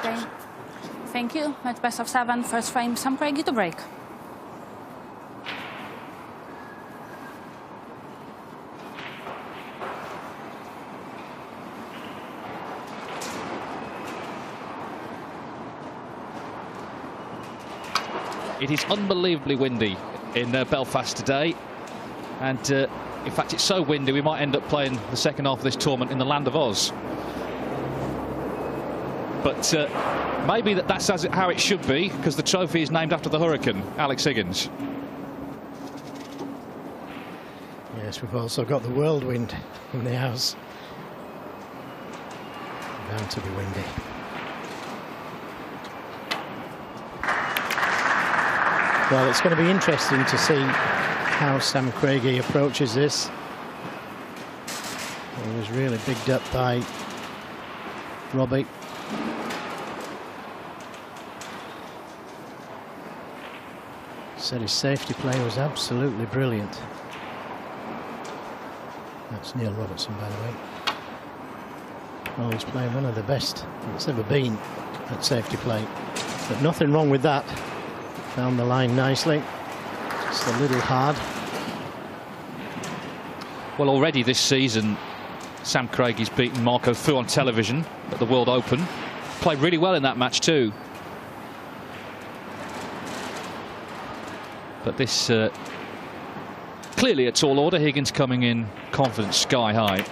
Okay. Thank you. Match best of 7. First frame, Sam Craigie to break. It is unbelievably windy in Belfast today, and in fact it's so windy we might end up playing the second half of this tournament in the land of Oz. But maybe that's how it should be, because the trophy is named after the hurricane, Alex Higgins. Yes, we've also got the whirlwind in the house. Bound to be windy. Well, it's going to be interesting to see how Sam Craigie approaches this. He was really bigged up by Robbie. Said his safety play was absolutely brilliant. That's Neil Robertson, by the way. Well, he's playing one of the best that's ever been at safety play. But nothing wrong with that. Found the line nicely. Just a little hard. Well, already this season, Sam Craigie's beaten Marco Fu on television at the World Open. Played really well in that match too. But this clearly a tall order. Higgins coming in confidence sky high.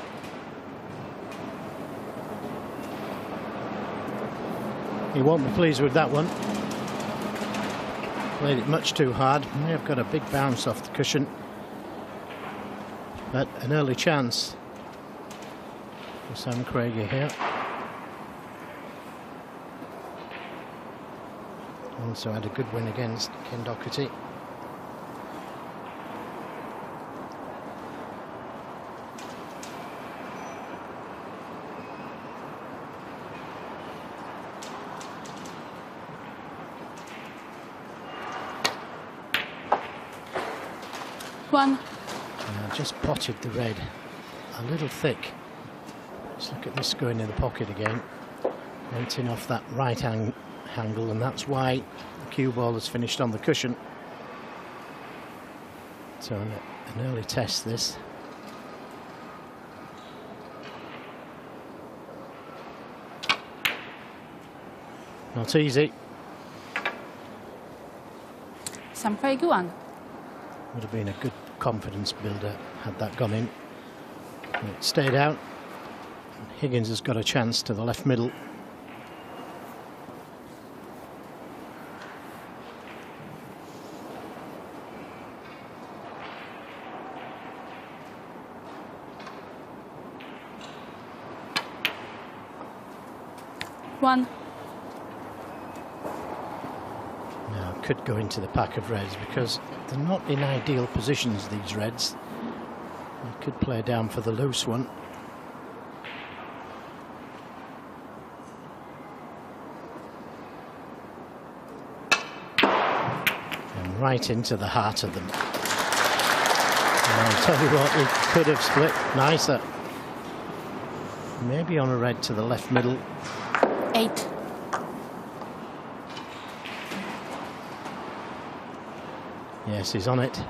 He won't be pleased with that one. Played it much too hard. May have got a big bounce off the cushion, but an early chance for Sam Craigie here. Also had a good win against Ken Doherty. Just potted the red a little thick. Let's look at this going in the pocket again. Went in off that right angle, and that's why the cue ball has finished on the cushion. So an early test this. Not easy. Sam Craigie won. Would have been a good confidence builder had that gone in. It stayed out. Higgins has got a chance to the left middle. One. Now could go into the pack of reds because they're not in ideal positions, these reds. They could play down for the loose one. And right into the heart of them. And I'll tell you what, it could have split nicer. Maybe on a red to the left middle. 8. Yes, he's on it.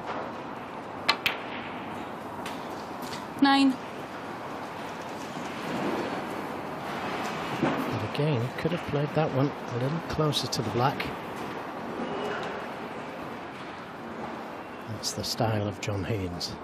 9. But again, could have played that one a little closer to the black. That's the style of John Higgins.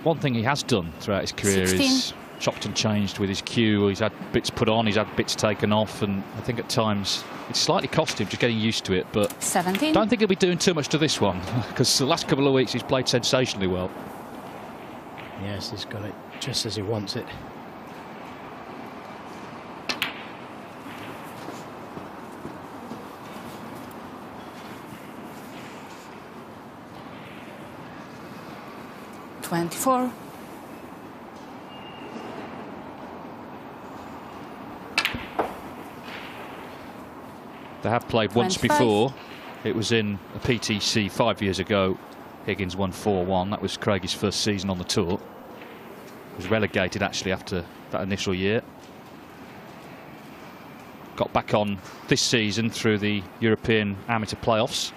One thing he has done throughout his career 16. is chopped and changed with his cue. He's had bits put on, he's had bits taken off, and I think at times it's slightly cost him just getting used to it. But 17. don't think he'll be doing too much to this one, because the last couple of weeks he's played sensationally well. Yes, he's got it just as he wants it. .24. They have played once 25. before. It was in a PTC 5 years ago, Higgins won 4-1. That was Craigie's first season on the tour. Was relegated actually after that initial year. Got back on this season through the European Amateur Playoffs.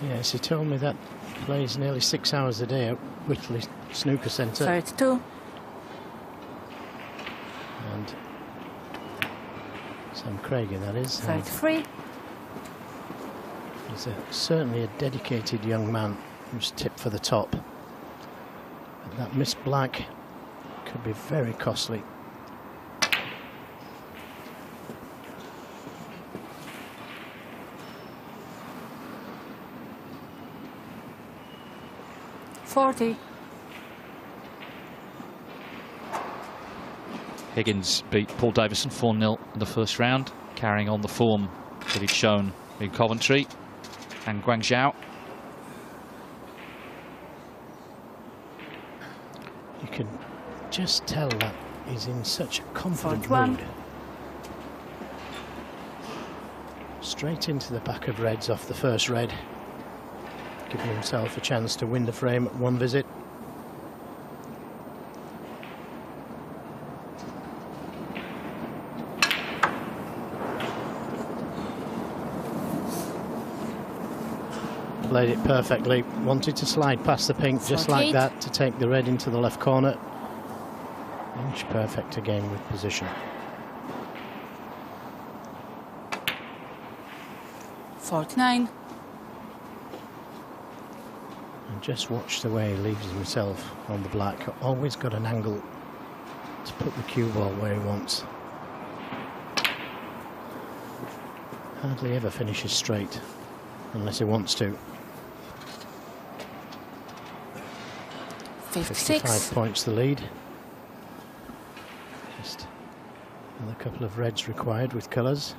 Yes, he told me that he plays nearly 6 hours a day at Whitley Snooker Centre. 32. And Sam Craigie, that is. 33. He's certainly a dedicated young man who's tipped for the top. But that missed black could be very costly. Higgins beat Paul Davison 4-0 in the first round, carrying on the form that he'd shown in Coventry and Guangzhou. You can just tell that he's in such a confident 41. mood. Straight into the back of reds off the first red, giving himself a chance to win the frame at one visit. Played it perfectly, wanted to slide past the pink just like that to take the red into the left corner. Inch perfect again with position. 49. And just watch the way he leaves himself on the black. Always got an angle to put the cue ball where he wants. Hardly ever finishes straight unless he wants to. 55 points the lead. Just another couple of reds required with colours.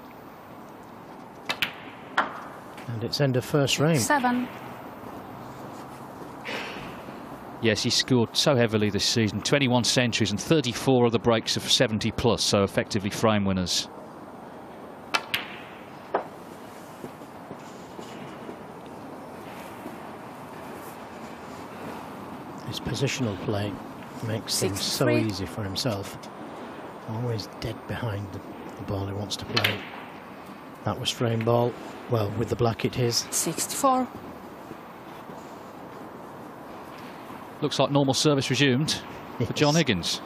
And it's end of first frame. 7. Yes, he scored so heavily this season. 21 centuries and 34 of the breaks of 70 plus, so effectively frame winners. His positional play makes things so easy for himself. Always dead behind the ball he wants to play. That was frame ball. Well, with the black it is. 64. Looks like normal service resumed for John Higgins.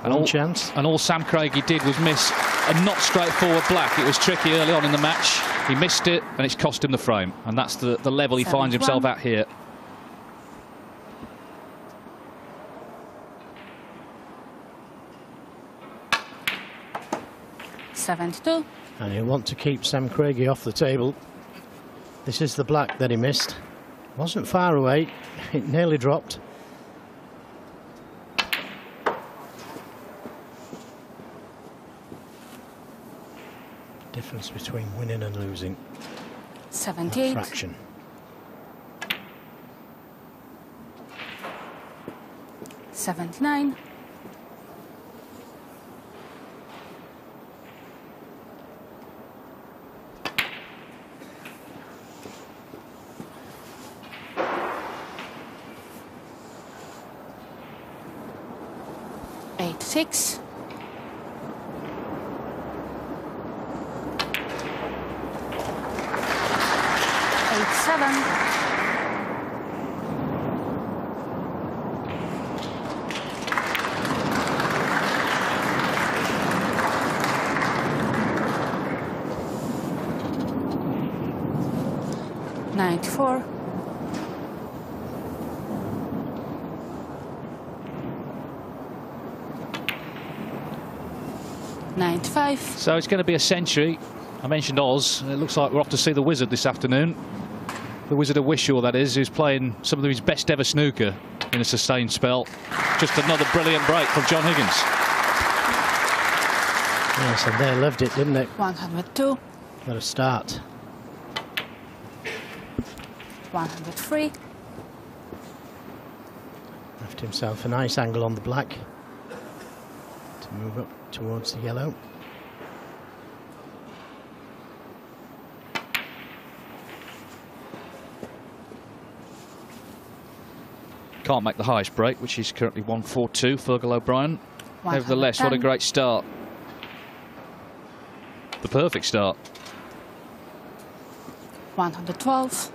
One chance. And all Sam Craigie did was miss a not straightforward black. It was tricky early on in the match. He missed it, and it's cost him the frame. And that's the level he finds himself at here. $72. And he'll want to keep Sam Craigie off the table. This is the black that he missed. Wasn't far away. It nearly dropped. Difference between winning and losing. 78. Fraction. 79. $86. 87. 94. 95. So it's going to be a century. I mentioned Oz. It looks like we're off to see the Wizard this afternoon. The Wizard of Wishaw, that is, who's playing some of his best ever snooker in a sustained spell. Just another brilliant break from John Higgins. Yes, and they loved it, didn't they? 102. What a start. 103. Left himself a nice angle on the black to move up towards the yellow. Can't make the highest break, which is currently 142, Fergal O'Brien. Nevertheless, what a great start. The perfect start. 112.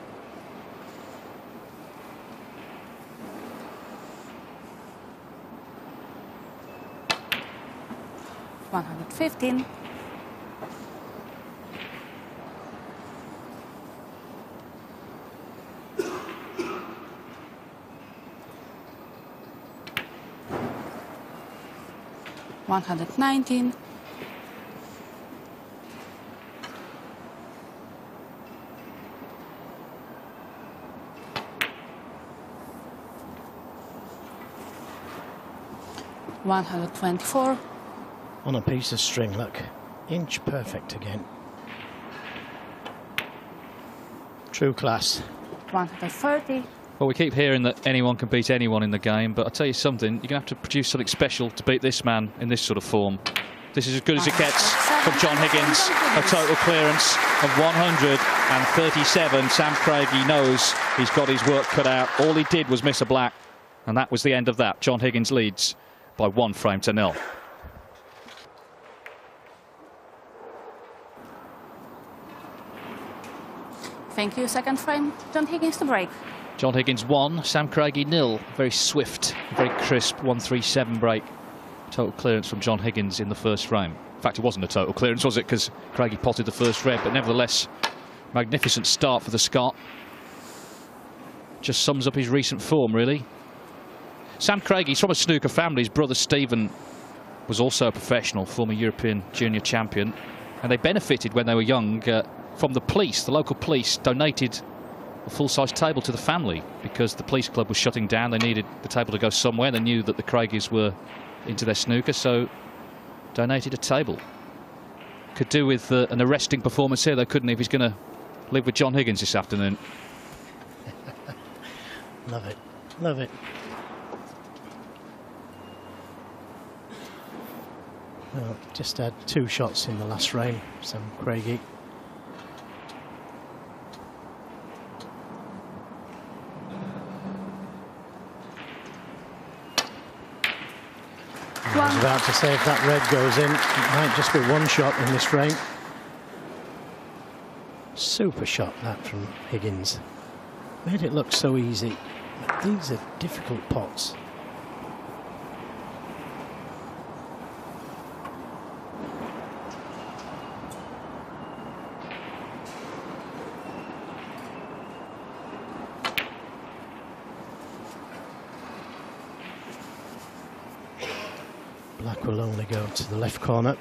115. 119. 124. On a piece of string, look. Inch perfect again. True class. 130. Well, we keep hearing that anyone can beat anyone in the game, but I'll tell you something, you're going to have to produce something special to beat this man in this sort of form. This is as good as it gets from John Higgins. A total clearance of 137. Sam Craigie knows he's got his work cut out. All he did was miss a black, and that was the end of that. John Higgins leads by 1 frame to 0. Thank you. Second frame, John Higgins to break. John Higgins 1, Sam Craigie 0. Very swift, very crisp 137 break. Total clearance from John Higgins in the first frame. In fact, it wasn't a total clearance, was it? Because Craigie potted the first red, but nevertheless, magnificent start for the Scot. Just sums up his recent form, really. Sam Craigie's from a snooker family. His brother Stephen was also a professional, former European junior champion. And they benefited when they were young from the police. The local police donated a full-size table to the family because the police club was shutting down. They needed the table to go somewhere. They knew that the Craigies were into their snooker, so donated a table. Could do with an arresting performance here, though, couldn't he, if he's going to live with John Higgins this afternoon? Love it. Love it. Well, just had 2 shots in the last frame, Sam Craigie. I was about to say, if that red goes in, it might just be 1 shot in this frame. Super shot, that from Higgins. Made it look so easy. But these are difficult pots. Black will only go to the left corner.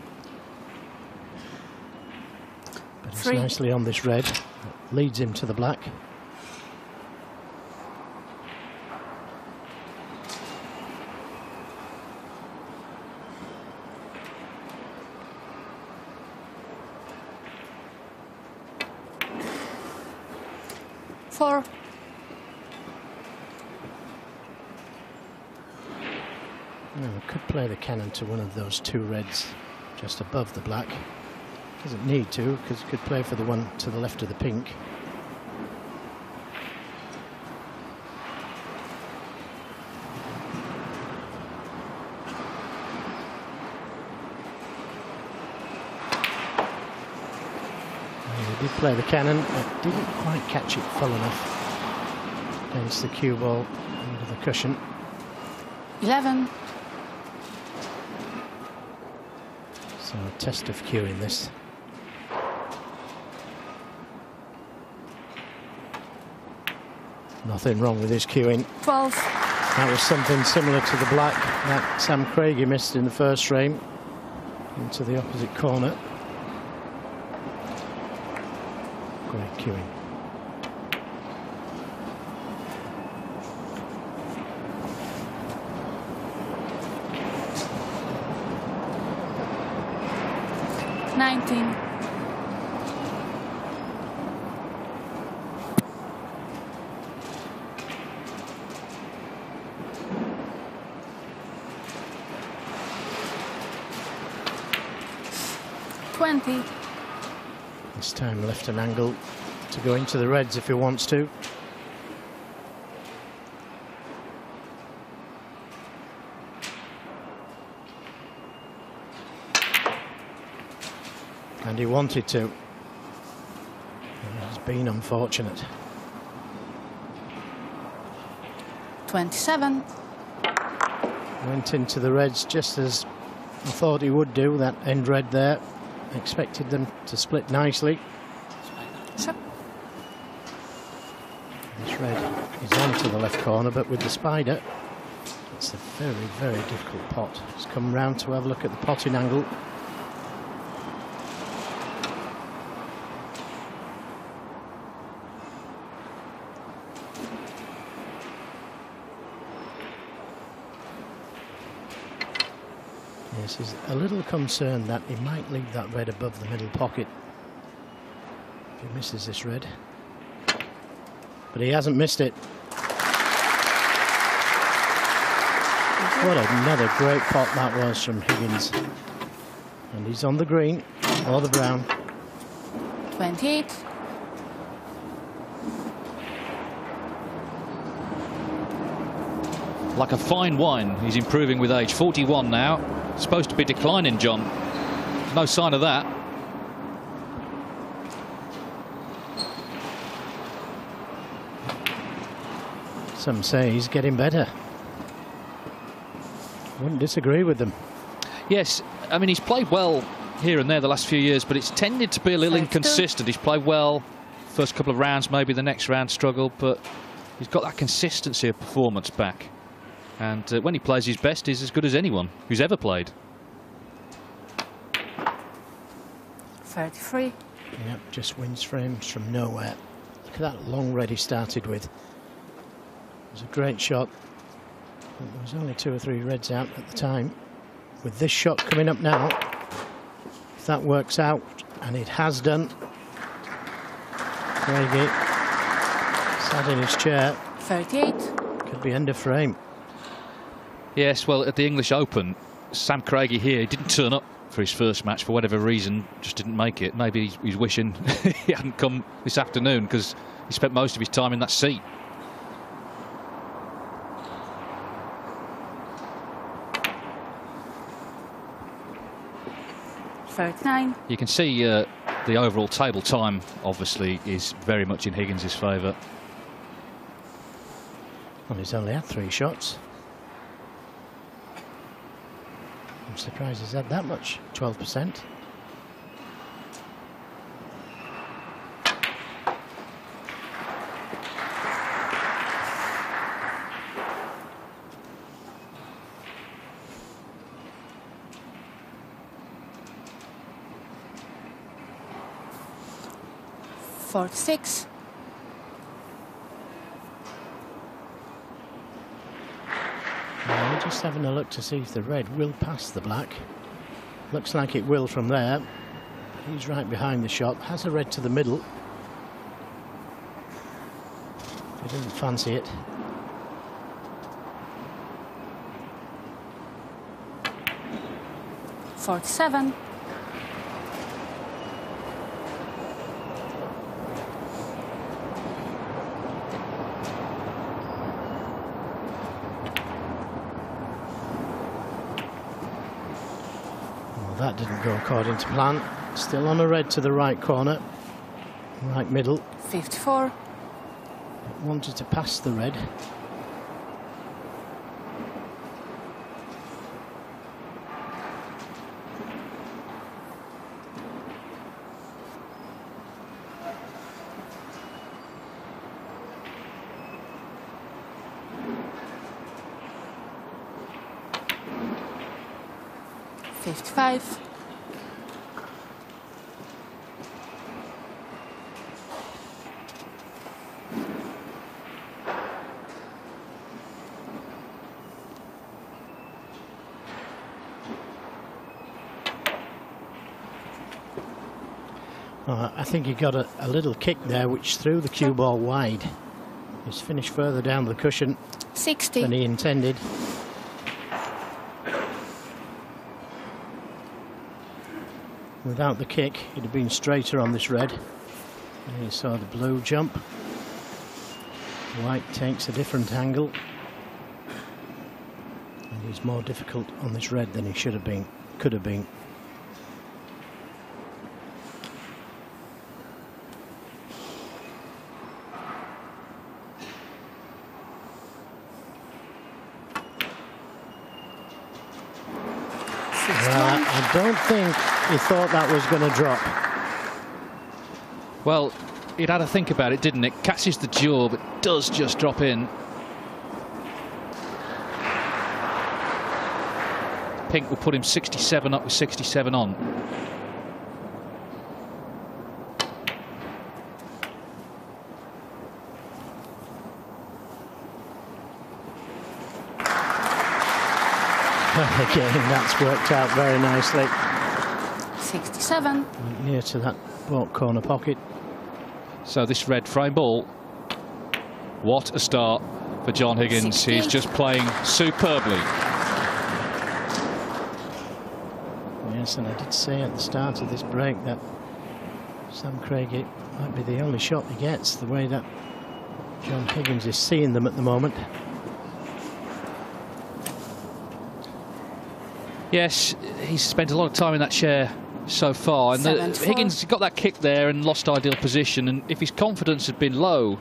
But it's nicely on this red. It leads him to the black. Four. Could play the cannon to one of those 2 reds just above the black. Doesn't need to, because he could play for the one to the left of the pink. He did play the cannon, but didn't quite catch it full enough against the cue ball under the cushion. 11. So a test of cueing this. Nothing wrong with his cueing. 12. That was something similar to the black that Sam Craigie missed in the first frame into the opposite corner. Great cueing. 20. This time left an angle to go into the reds if he wants to. And he wanted to. It's been unfortunate. 27. Went into the reds just as I thought he would do, that end red there. Expected them to split nicely. Sure. This red is onto the left corner, but with the spider, it's a very, very difficult pot. It's come round to have a look at the potting angle. Yes, he's a little concerned that he might leave that red above the middle pocket if he misses this red. But he hasn't missed it. What another great pot that was from Higgins. And he's on the green, or the brown. 28. Like a fine wine, he's improving with age. 41 now. Supposed to be declining, John. No sign of that. Some say he's getting better. Wouldn't disagree with them. Yes, I mean, he's played well here and there the last few years, but it's tended to be a little inconsistent. He's played well first couple of rounds, maybe the next round struggled, but he's got that consistency of performance back. And when he plays his best, he's as good as anyone who's ever played. 33. Yep, just wins frames from nowhere. Look at that long red he started with. It was a great shot. There was only 2 or 3 reds out at the time. With this shot coming up now, if that works out, and it has done, Craigie sat in his chair. 38. Could be end of frame. Yes, well, at the English Open, Sam Craigie here didn't turn up for his first match for whatever reason, just didn't make it. Maybe he's wishing he hadn't come this afternoon because he spent most of his time in that seat. You can see the overall table time, obviously, is very much in Higgins' favour. Well, he's only had 3 shots. I'm surprised he's had that much, 12%. .46. We're just having a look to see if the red will pass the black. Looks like it will from there. He's right behind the shot, has a red to the middle. He doesn't fancy it. .47. That didn't go according to plan. Still on a red to the right corner, right middle. 54. Wanted to pass the red. .55. I think he got a little kick there which threw the cue ball wide. He's finished further down the cushion 60 than he intended. without the kick, he'd have been straighter on this red. And you saw the blue jump. White takes a different angle. And he's more difficult on this red than he should have been, could have been. I don't think he thought that was going to drop. Well, he'd had to think about it, didn't it? Catches the jaw, but does just drop in. Pink will put him 67 up with 67 on. Again, that's worked out very nicely. 67. Near to that baulk corner pocket. So this red frame ball, what a start for John Higgins. 60. He's just playing superbly. Yes, and I did say at the start of this break that Sam Craigie might be the only shot he gets, the way that John Higgins is seeing them at the moment. Yes, he's spent a lot of time in that chair so far, and Higgins got that kick there and lost ideal position, and if his confidence had been low,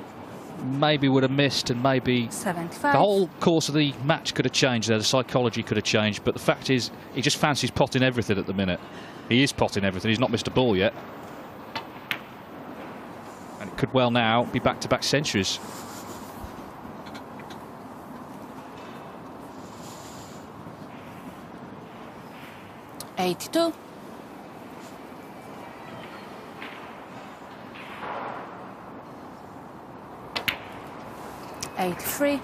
maybe would have missed, and maybe 75. the whole course of the match could have changed there, the psychology could have changed, but the fact is he just fancies potting everything at the minute. He is potting everything, he's not missed a ball yet, and it could well now be back-to-back centuries. $82. $83.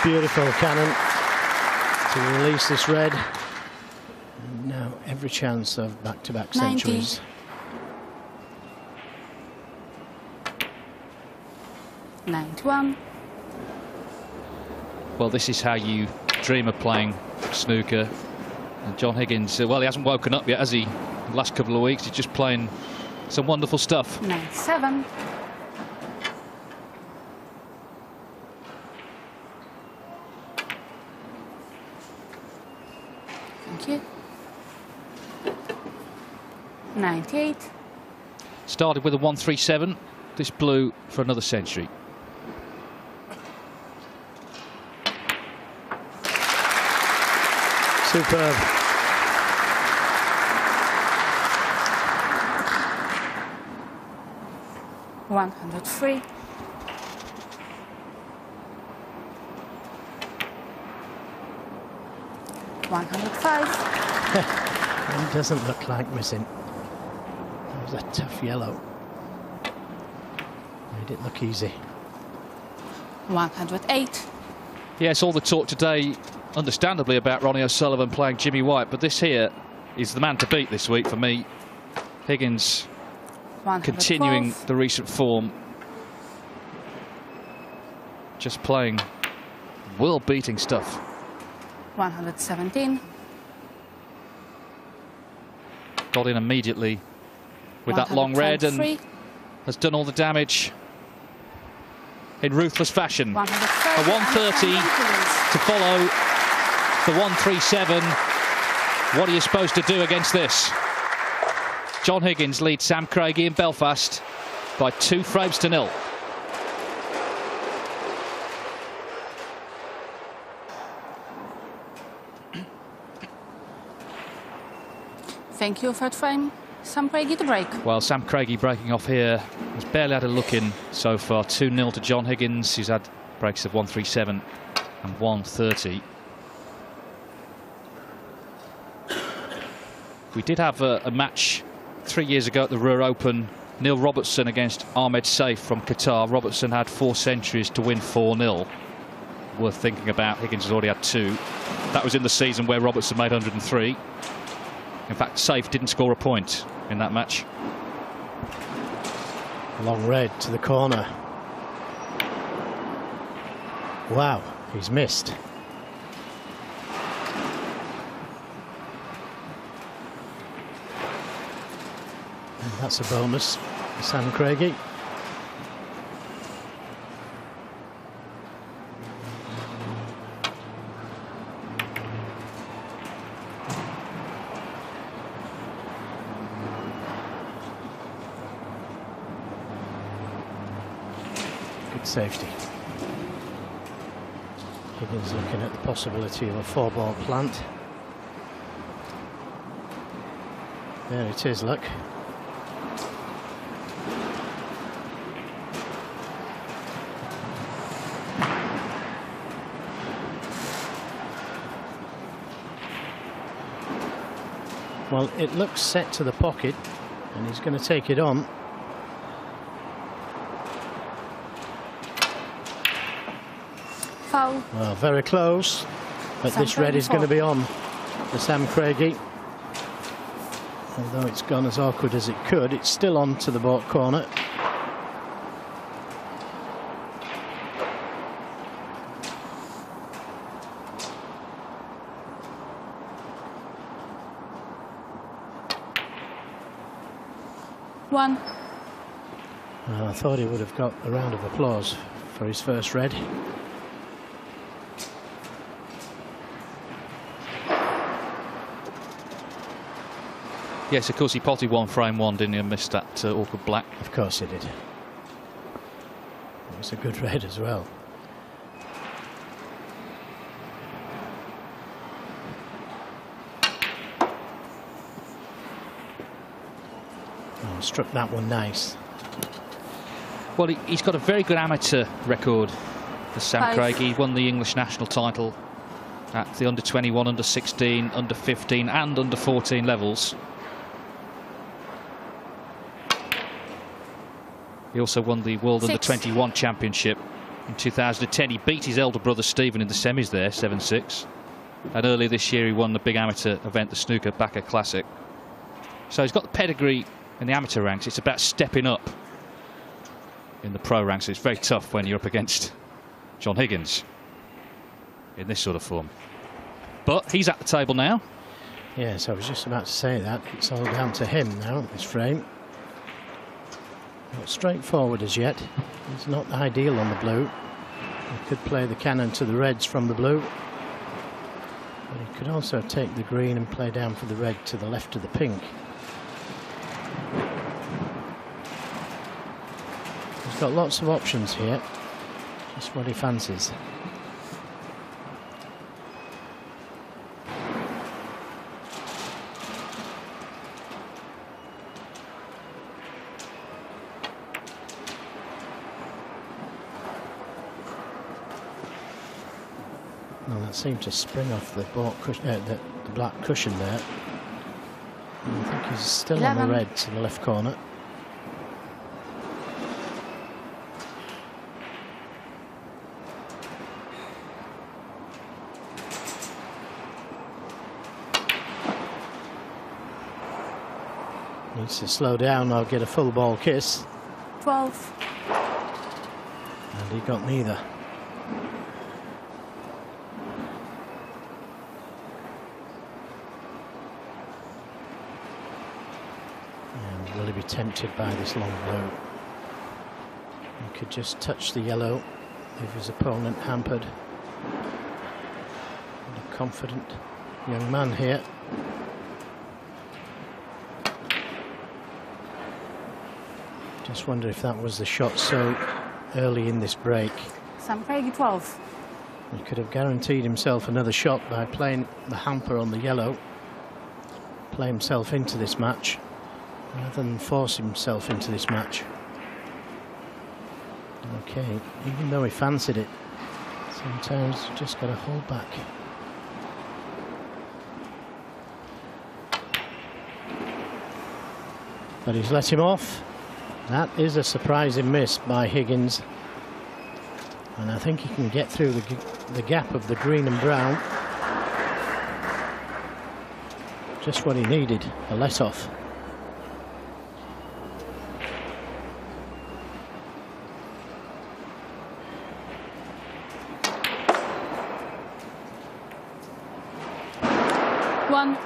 Beautiful cannon to release this red. And now every chance of back-to-back centuries. 91. Well, this is how you dream of playing snooker. And John Higgins, well, he hasn't woken up yet, has he? The last couple of weeks, he's just playing some wonderful stuff. 97. Thank you. 98. Started with a 137. This blue for another century. Superb. $103. $105. It doesn't look like missing. That was a tough yellow. Made it look easy. 108. Yes, all the talk today, understandably, about Ronnie O'Sullivan playing Jimmy White, but this here is the man to beat this week for me. Higgins continuing the recent form. Just playing world-beating stuff. 117. Got in immediately with that long red and has done all the damage in ruthless fashion. A 130 to follow the 137. What are you supposed to do against this? John Higgins leads Sam Craigie in Belfast by 2 frames to 0. Thank you, third frame. Sam Craigie to break. Well, Sam Craigie breaking off here. He's barely had a look in so far. 2-0 to John Higgins, who's had breaks of 137 and 130. We did have a match 3 years ago at the Ruhr Open. Neil Robertson against Ahmed Saif from Qatar. Robertson had 4 centuries to win 4-0. Worth thinking about. Higgins has already had 2. That was in the season where Robertson made 103. In fact, Saif didn't score a point in that match. Long red to the corner. Wow, he's missed. And that's a bonus for Sam Craigie. Good safety. Higgins looking at the possibility of a 4-ball plant. There it is, look. Well, it looks set to the pocket, and he's going to take it on. Foul. Well, very close, but Sam this red Craigie is going to be on for Sam Craigie. Although it's gone as awkward as it could, it's still on to the baulk corner. One. Well, I thought he would have got a round of applause for his first red. Yes, of course, he potted one frame one, didn't he, and missed that awkward black. Of course he did. It was a good red as well. Oh, struck that one nice. Well, he's got a very good amateur record, for Sam 5. Craigie. He won the English national title at the under-21, under-16, under-15 and under-14 levels. He also won the World 6. Under-21 Championship in 2010. He beat his elder brother Stephen in the semis there, 7-6. And earlier this year he won the big amateur event, the Snooker Backer Classic. So he's got the pedigree in the amateur ranks. It's about stepping up in the pro ranks. It's very tough when you're up against John Higgins in this sort of form. But he's at the table now. Yes, I was just about to say that. It's all down to him now, this frame. Not straightforward as yet. It's not ideal on the blue. He could play the cannon to the reds from the blue. But he could also take the green and play down for the red to the left of the pink. He's got lots of options here. Just what he fancies. Well, that seemed to spring off the baulk cushion, the black cushion there. And I think he's still 11. on the red to the left corner. Needs to slow down or get a full ball kiss. 12. And he got neither. And will he be tempted by this long blue? He could just touch the yellow, leave his opponent hampered. And a confident young man here. Just wonder if that was the shot so early in this break. Sam Craigie 12. He could have guaranteed himself another shot by playing the hamper on the yellow. Play himself into this match rather than force himself into this match. Okay, even though he fancied it, sometimes you just got to hold back. But he's let him off. That is a surprising miss by Higgins. And I think he can get through the gap of the green and brown. Just what he needed, a let-off. 1.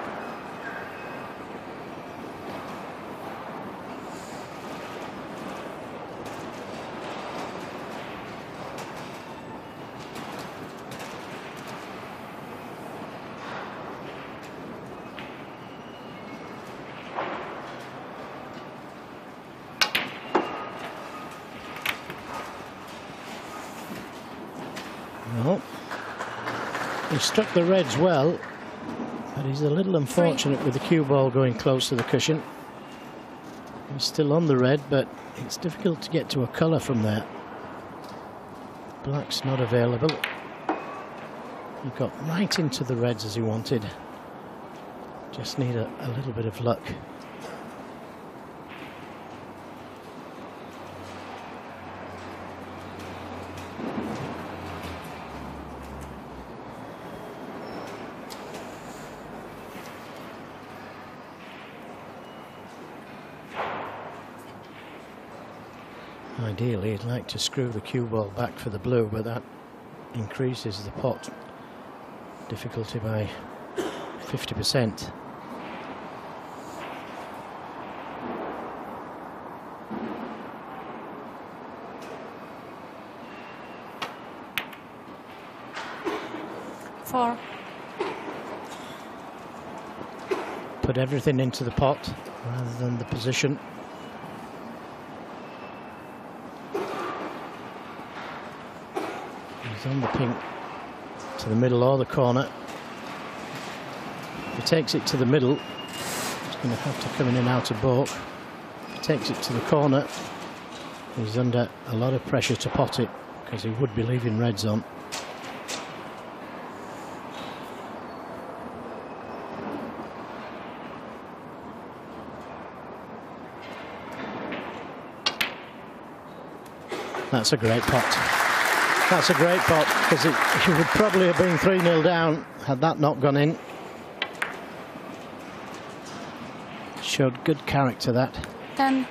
Well, he struck the reds well, but he's a little unfortunate with the cue ball going close to the cushion. He's still on the red, but it's difficult to get to a colour from there. Black's not available. He got right into the reds as he wanted. Just need a little bit of luck. Ideally, he'd like to screw the cue ball back for the blue, but that increases the pot difficulty by 50%. Four. Put everything into the pot rather than the position. On the pink to the middle or the corner. If he takes it to the middle, he's going to have to come in and out of baulk. If he takes it to the corner, he's under a lot of pressure to pot it because he would be leaving reds on. That's a great pot. That's a great pot, because it would probably have been 3-0 down had that not gone in. Showed good character, that. 10.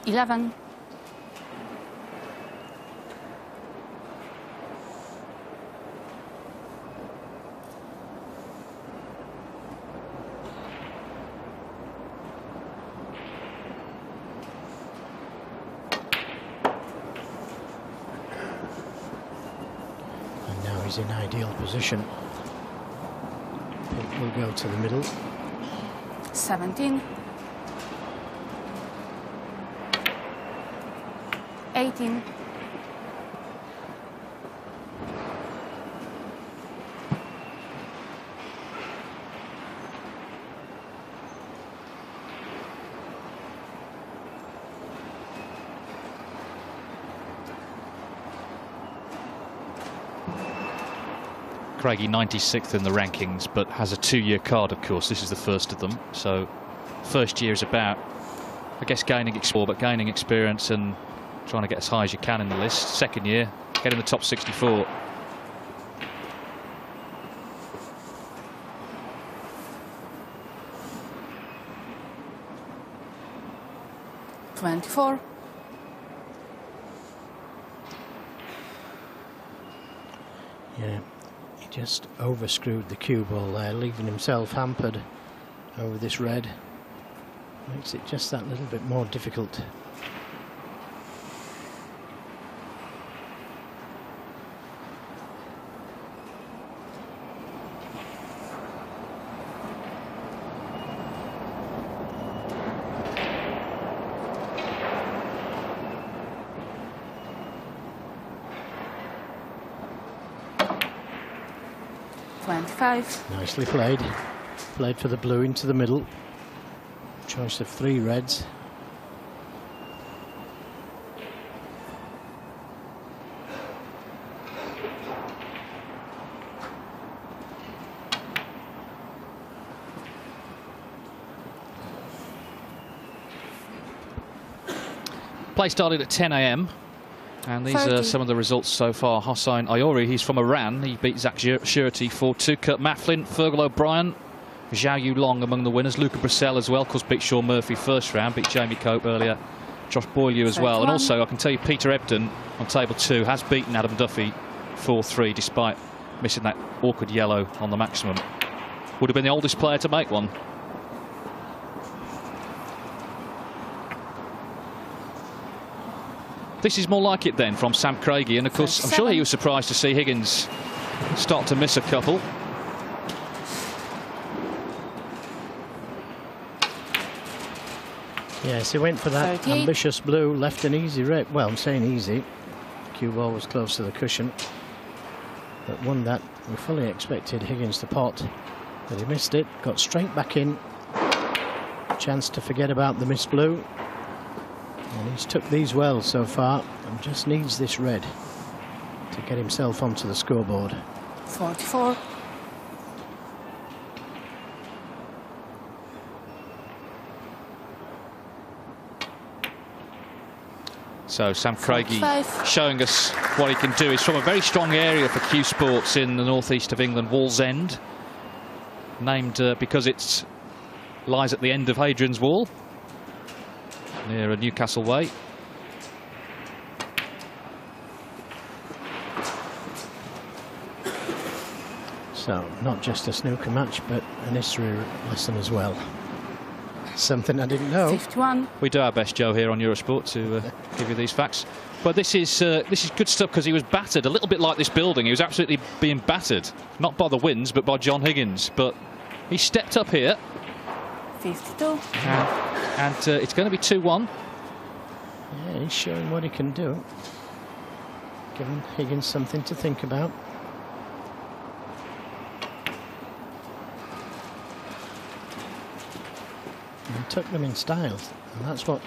Eleven. And now he's in ideal position. Pink will go to the middle. 17. 18. Craigie 96th in the rankings, but has a 2-year card, of course. This is the first of them. So first year is about, I guess, gaining experience and trying to get as high as you can in the list. Second year, get in the top 64. $24. Yeah, he just overscrewed the cue ball there, leaving himself hampered over this red. Makes it just that little bit more difficult. Nicely played. Played for the blue into the middle. Choice of 3 reds. Play started at 10 AM. And these are some of the results so far. Hossein Ayori, he's from Iran. He beat Zach Surety 4-2. Kurt Mafflin, Fergal O'Brien, Zhao Yu Long among the winners. Luca Brissell as well, of course, beat Sean Murphy first round. Beat Jamie Cope earlier. Josh Boyle as well. And also, I can tell you, Peter Ebden on table 2 has beaten Adam Duffy 4-3, despite missing that awkward yellow on the maximum. Would have been the oldest player to make one. This is more like it then from Sam Craigie, and of course I'm sure he was surprised to see Higgins start to miss a couple. Yes, he went for that ambitious blue, left an easy rip. Well, I'm saying easy. Cue ball was close to the cushion, but one that we fully expected Higgins to pot, but he missed it, got straight back in. Chance to forget about the missed blue. And he's took these well so far and just needs this red to get himself onto the scoreboard. 44. So Sam Craigie showing us what he can do. He's from a very strong area for Q Sports in the northeast of England, Wallsend, named because it lies at the end of Hadrian's Wall, near a Newcastle Way. So, not just a snooker match, but an history lesson as well. Something I didn't know. 51. We do our best, Joe, here on Eurosport to give you these facts. But this is good stuff, because he was battered, a little bit like this building. He was absolutely being battered, not by the winds, but by John Higgins. But he stepped up here. 52. And it's going to be 2-1. Yeah, he's showing what he can do. Giving Higgins something to think about. And took them in style, and that's what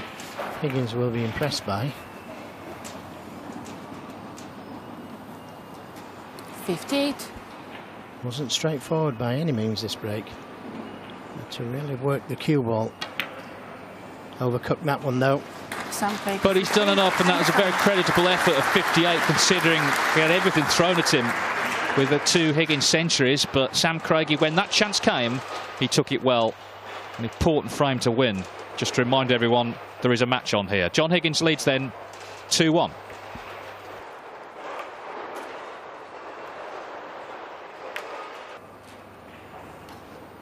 Higgins will be impressed by. 58. Wasn't straightforward by any means, this break. Had to really work the cue ball. Overcooked that one though. But he's done enough, and that was a very creditable effort of 58, considering he had everything thrown at him with the 2 Higgins centuries. But Sam Craigie, when that chance came, he took it well. An important frame to win. Just to remind everyone, there is a match on here. John Higgins leads then 2-1.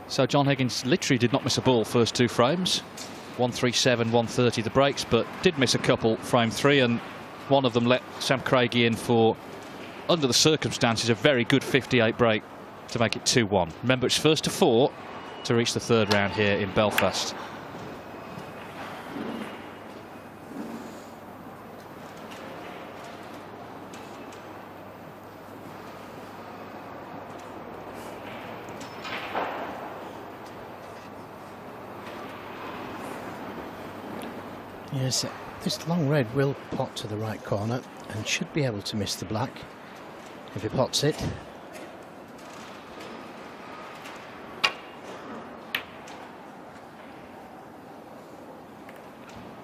So John Higgins literally did not miss a ball first 2 frames. 137, 130 the breaks, but did miss a couple frame 3, and one of them let Sam Craigie in for, under the circumstances, a very good 58 break to make it 2-1. Remember, it's first to 4 to reach the 3rd round here in Belfast. Yes, this long red will pot to the right corner and should be able to miss the black if he pots it.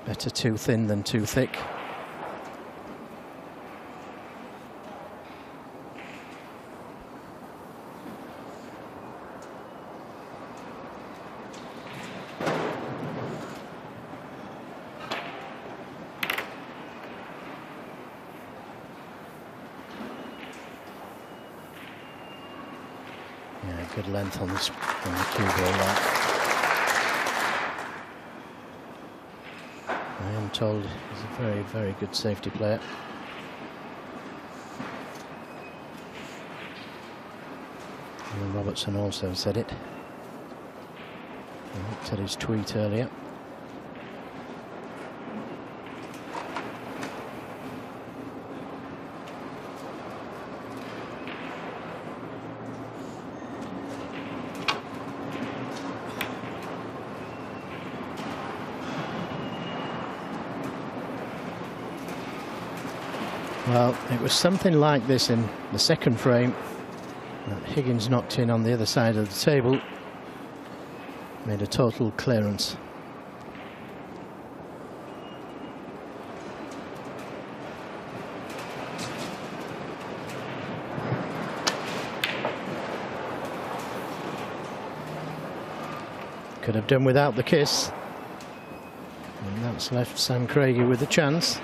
Better too thin than too thick. Yeah, good length on this on the cue ball there. I am told he's a very, very good safety player. And Robertson also said it. I looked at his tweet earlier. Well, it was something like this in the second frame that Higgins knocked in on the other side of the table. Made a total clearance. Could have done without the kiss. And that's left Sam Craigie with a chance.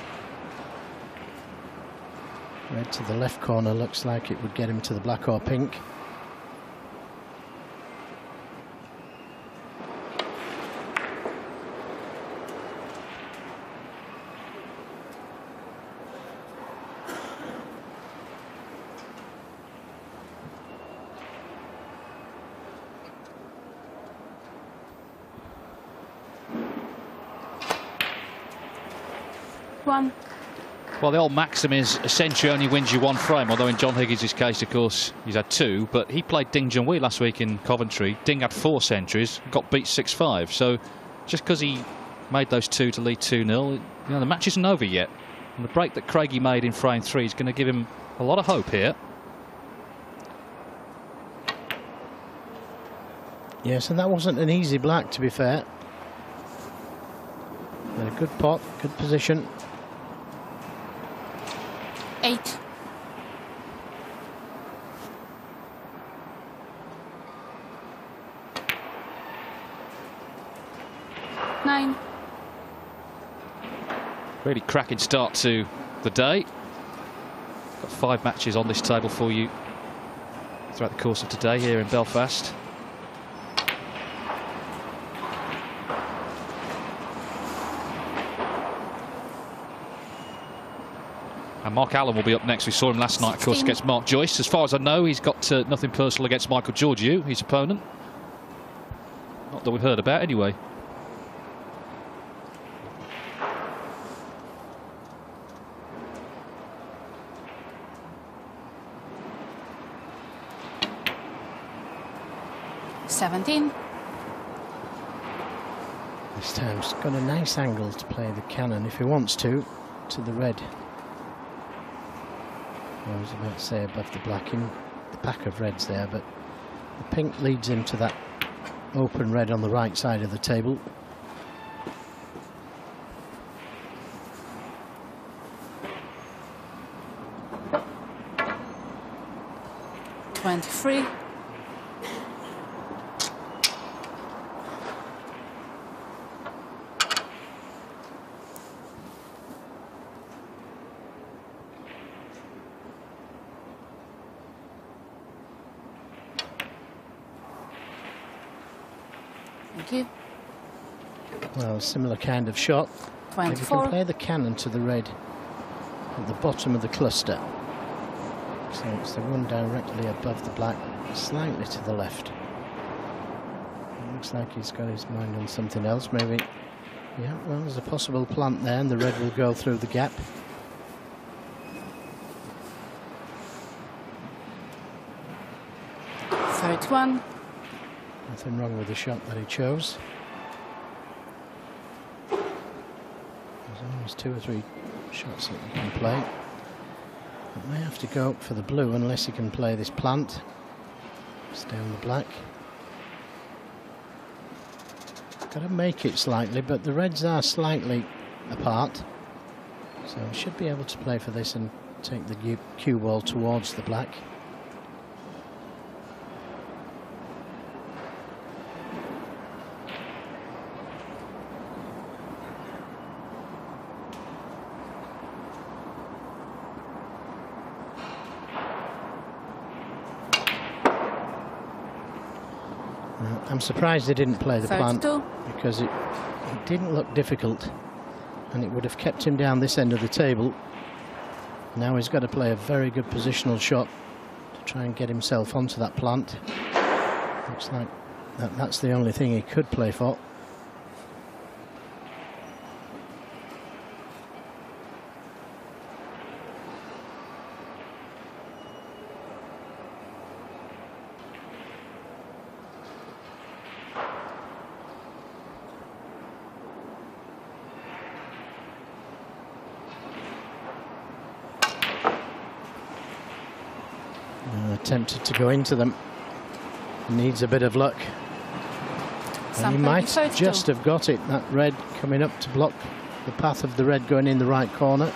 Red to the left corner looks like it would get him to the black or pink. One. Well, the old maxim is a century only wins you one frame, although in John Higgins' case, of course, he's had two. But he played Ding Junhui last week in Coventry. Ding had 4 centuries, got beat 6-5. So just because he made those two to lead 2-0, you know, the match isn't over yet. And the break that Craigie made in frame 3 is going to give him a lot of hope here. Yes, and that wasn't an easy black, to be fair. Had a good pot, good position. 8. Nine. Really cracking start to the day. Got 5 matches on this table for you throughout the course of today here in Belfast. And Mark Allen will be up next. We saw him last night, of course, against Mark Joyce. As far as I know, he's got nothing personal against Michael Georgiou, his opponent. Not that we've heard about, anyway. This time he's got a nice angle to play the cannon if he wants to the red. I was about to say above the black, in the pack of reds there, but the pink leads him to that open red on the right side of the table. Twenty-three. Thank you. Well, a similar kind of shot. 24. If you can play the cannon to the red at the bottom of the cluster. So it's the one directly above the black, slightly to the left. It looks like he's got his mind on something else, maybe. Yeah, well, there's a possible plant there, and the red will go through the gap. One. Nothing wrong with the shot that he chose. There's always 2 or 3 shots that you can play. It may have to go for the blue unless he can play this plant. Stay on the black. Got to make it slightly, but the reds are slightly apart. So he should be able to play for this and take the cue ball towards the black. I'm surprised they didn't play the plant because it didn't look difficult and it would have kept him down this end of the table. Now he's got to play a very good positional shot to try and get himself onto that plant. Looks like that's the only thing he could play for. Tempted to go into them. Needs a bit of luck. And he might just have got it. That red coming up to block the path of the red going in the right corner.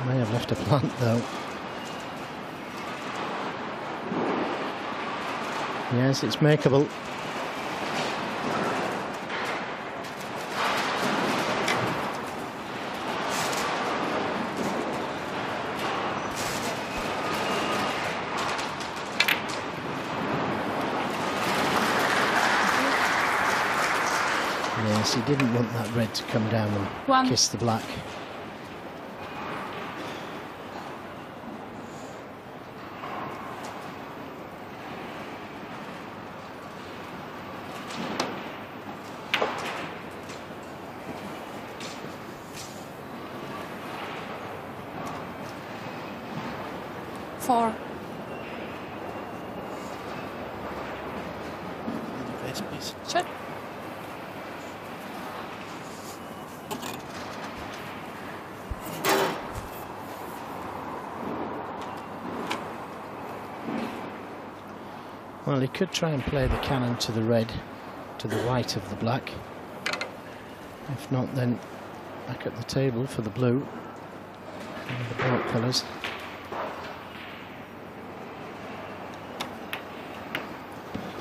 May have left a plant though. Yes, it's makeable. Yes, he didn't want that red to come down and kiss the black. Four. Sure. Well, he could try and play the cannon to the red, to the white of the black. If not, then back at the table for the blue and the black colours.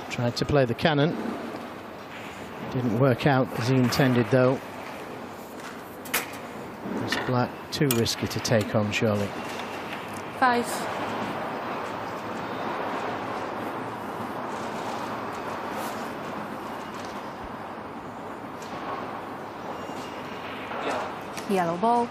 Tried to play the cannon. Didn't work out as he intended, though. This black too risky to take on, surely. 5. Yellow ball.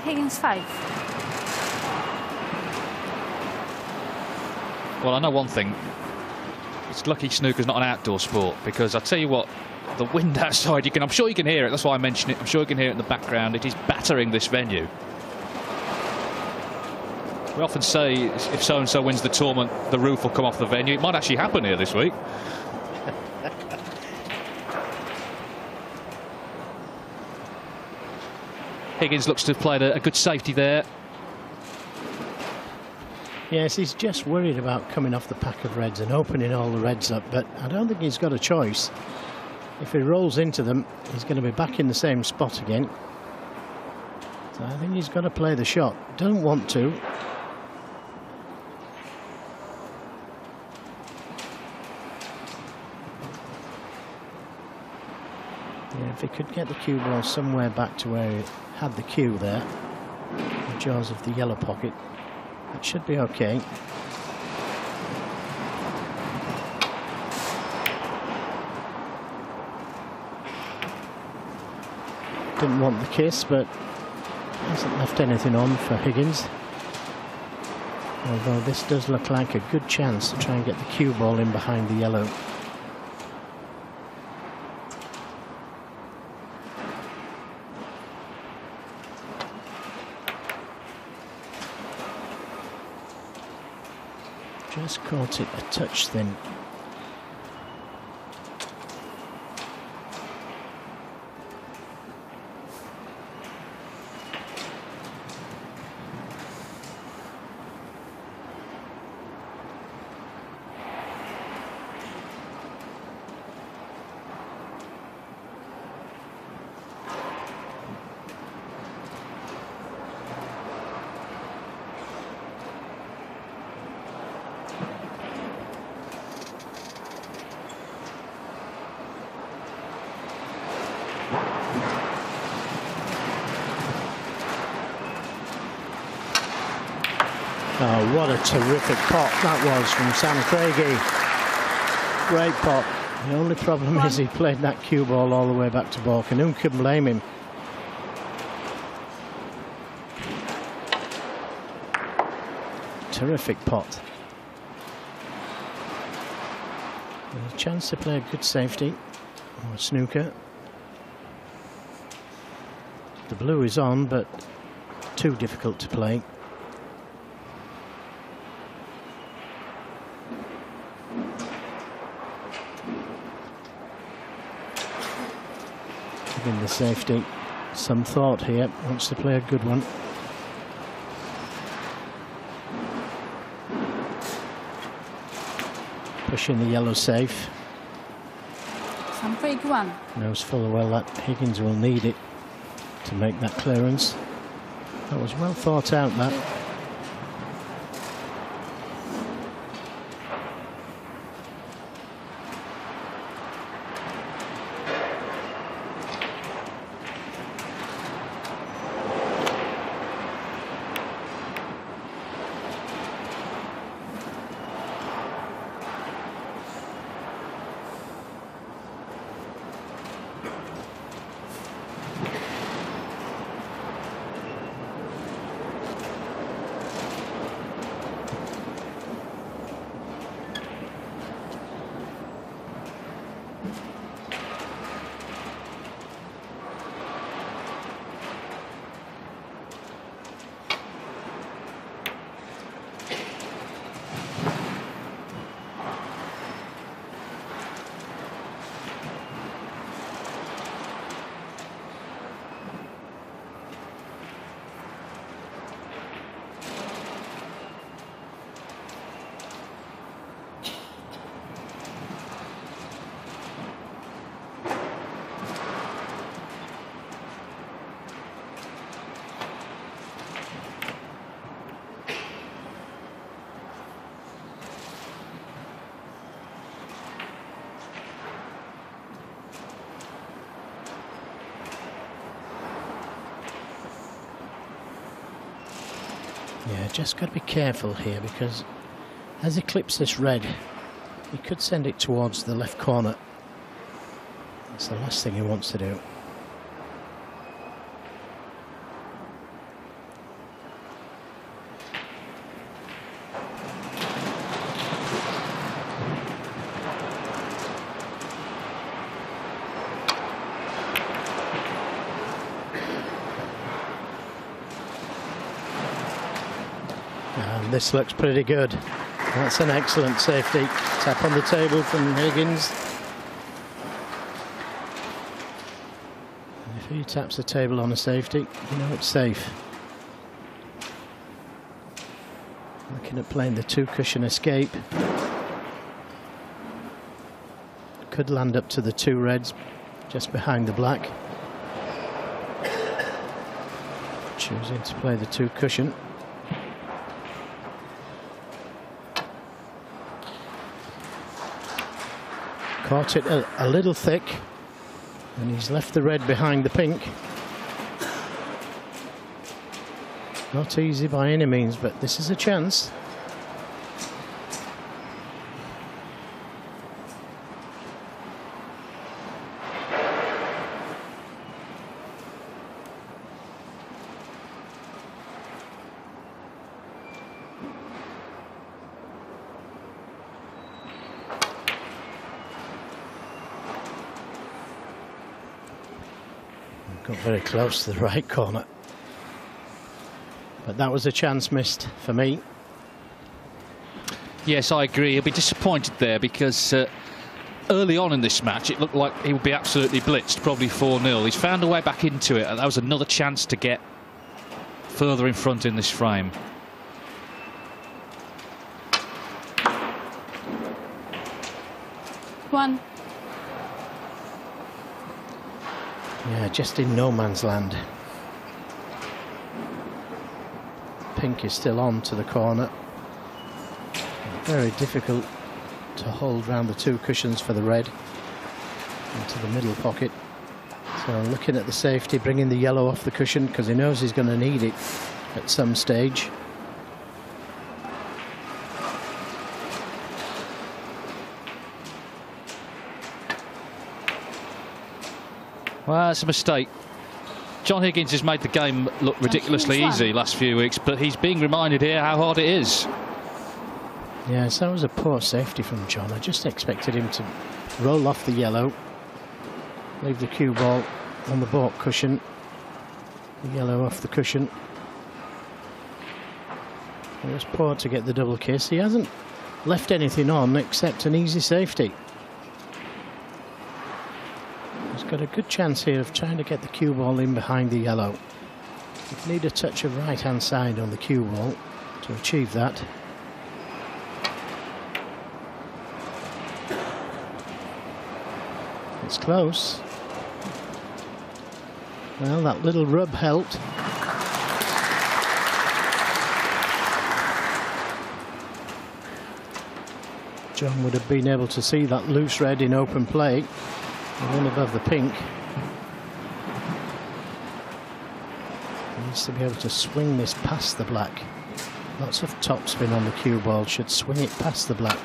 Higgins 5. Well, I know one thing. It's lucky snooker's not an outdoor sport, because I tell you what, the wind outside, I'm sure you can hear it. That's why I mention it. I'm sure you can hear it in the background. It is battering this venue. We often say if so-and-so wins the tournament, the roof will come off the venue. It might actually happen here this week. Higgins looks to have played a good safety there. Yes, he's just worried about coming off the pack of reds and opening all the reds up, but I don't think he's got a choice. If he rolls into them, he's going to be back in the same spot again. So I think he's got to play the shot. Doesn't want to. Yeah, if he could get the cue ball somewhere back to where he had the cue there, the jaws of the yellow pocket, it should be okay. Didn't want the kiss, but hasn't left anything on for Higgins. Although this does look like a good chance to try and get the cue ball in behind the yellow. Just caught it a touch thin. Oh, what a terrific pot that was from Sam Craigie. Great pot. The only problem is he played that cue ball all the way back to baulk, and who can blame him? Terrific pot. There's a chance to play a good safety or a snooker. The blue is on, but too difficult to play. Giving the safety some thought here, wants to play a good one. Pushing the yellow safe. Sam Craigie 1. Knows full well that Higgins will need it to make that clearance. That was well thought out, that. Yeah, just got to be careful here, because as he clips this red, he could send it towards the left corner. That's the last thing he wants to do. And this looks pretty good. That's an excellent safety. Tap on the table from Higgins. And if he taps the table on a safety, you know it's safe. Looking at playing the 2-cushion escape. Could land up to the 2 reds just behind the black. Choosing to play the 2-cushion. Caught it a little thick, and he's left the red behind the pink. Not easy by any means, but this is a chance. Got very close to the right corner, but that was a chance missed for me. Yes, I agree. He'll be disappointed there, because early on in this match it looked like he would be absolutely blitzed, probably 4-0. He's found a way back into it, and that was another chance to get further in front in this frame. One. Yeah, just in no man's land. Pink is still on to the corner. Very difficult to hold round the 2 cushions for the red into the middle pocket. So looking at the safety, bringing the yellow off the cushion, because he knows he's going to need it at some stage. Well, that's a mistake. John Higgins has made the game look ridiculously easy last few weeks, but he's being reminded here how hard it is. Yes, that was a poor safety from John. I just expected him to roll off the yellow, leave the cue ball on the baulk cushion, the yellow off the cushion. It was poor to get the double kiss. He hasn't left anything on except an easy safety. Got a good chance here of trying to get the cue ball in behind the yellow. You need a touch of right hand side on the cue ball to achieve that. It's close. Well, that little rub helped. John would have been able to see that loose red in open play. One above the pink. He needs to be able to swing this past the black. Lots of topspin on the cue ball, should swing it past the black.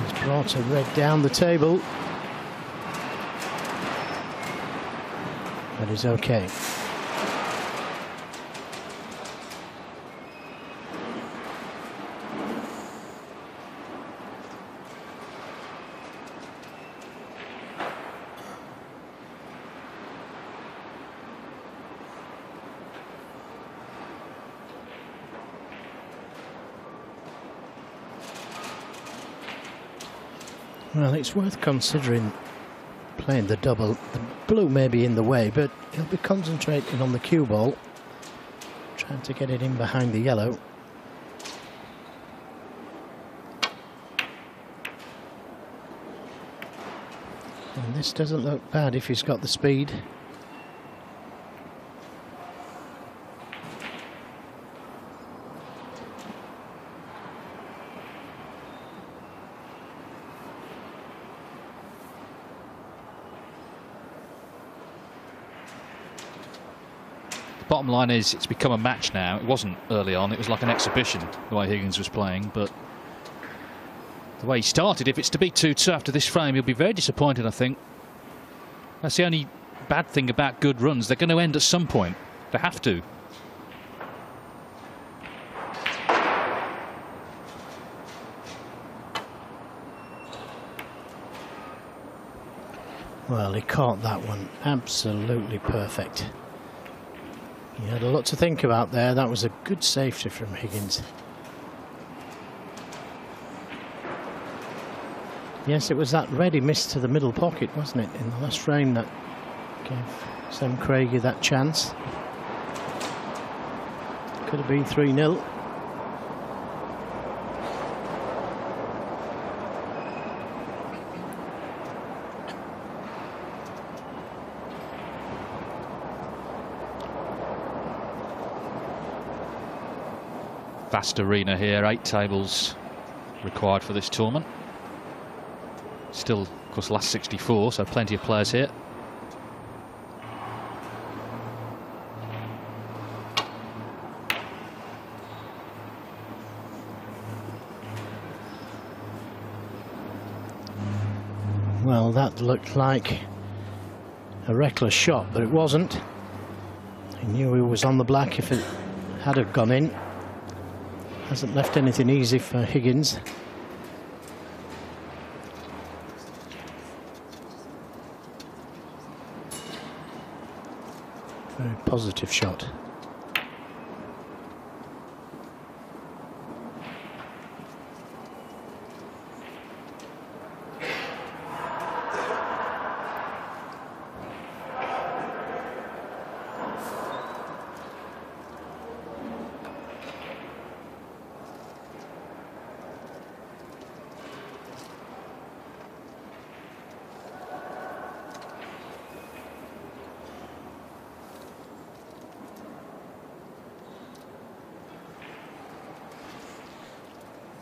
He's brought a red down the table. But he's okay. Well, it's worth considering playing the double. The blue may be in the way, but he'll be concentrating on the cue ball, trying to get it in behind the yellow. And this doesn't look bad if he's got the speed. Bottom line is, it's become a match now. It wasn't early on. It was like an exhibition, the way Higgins was playing. But the way he started, if it's to be 2-2 after this frame, he'll be very disappointed, I think. That's the only bad thing about good runs. They're going to end at some point. They have to. Well, he caught that one absolutely perfect. He had a lot to think about there. That was a good safety from Higgins. Yes, it was that ready miss to the middle pocket, wasn't it, in the last frame that gave Sam Craigie that chance. Could have been 3-0. Vast arena here, 8 tables required for this tournament. Still, of course, last 64, so plenty of players here. Well, that looked like a reckless shot, but it wasn't. He knew he was on the black if it had have gone in. Hasn't left anything easy for Higgins. Very positive shot.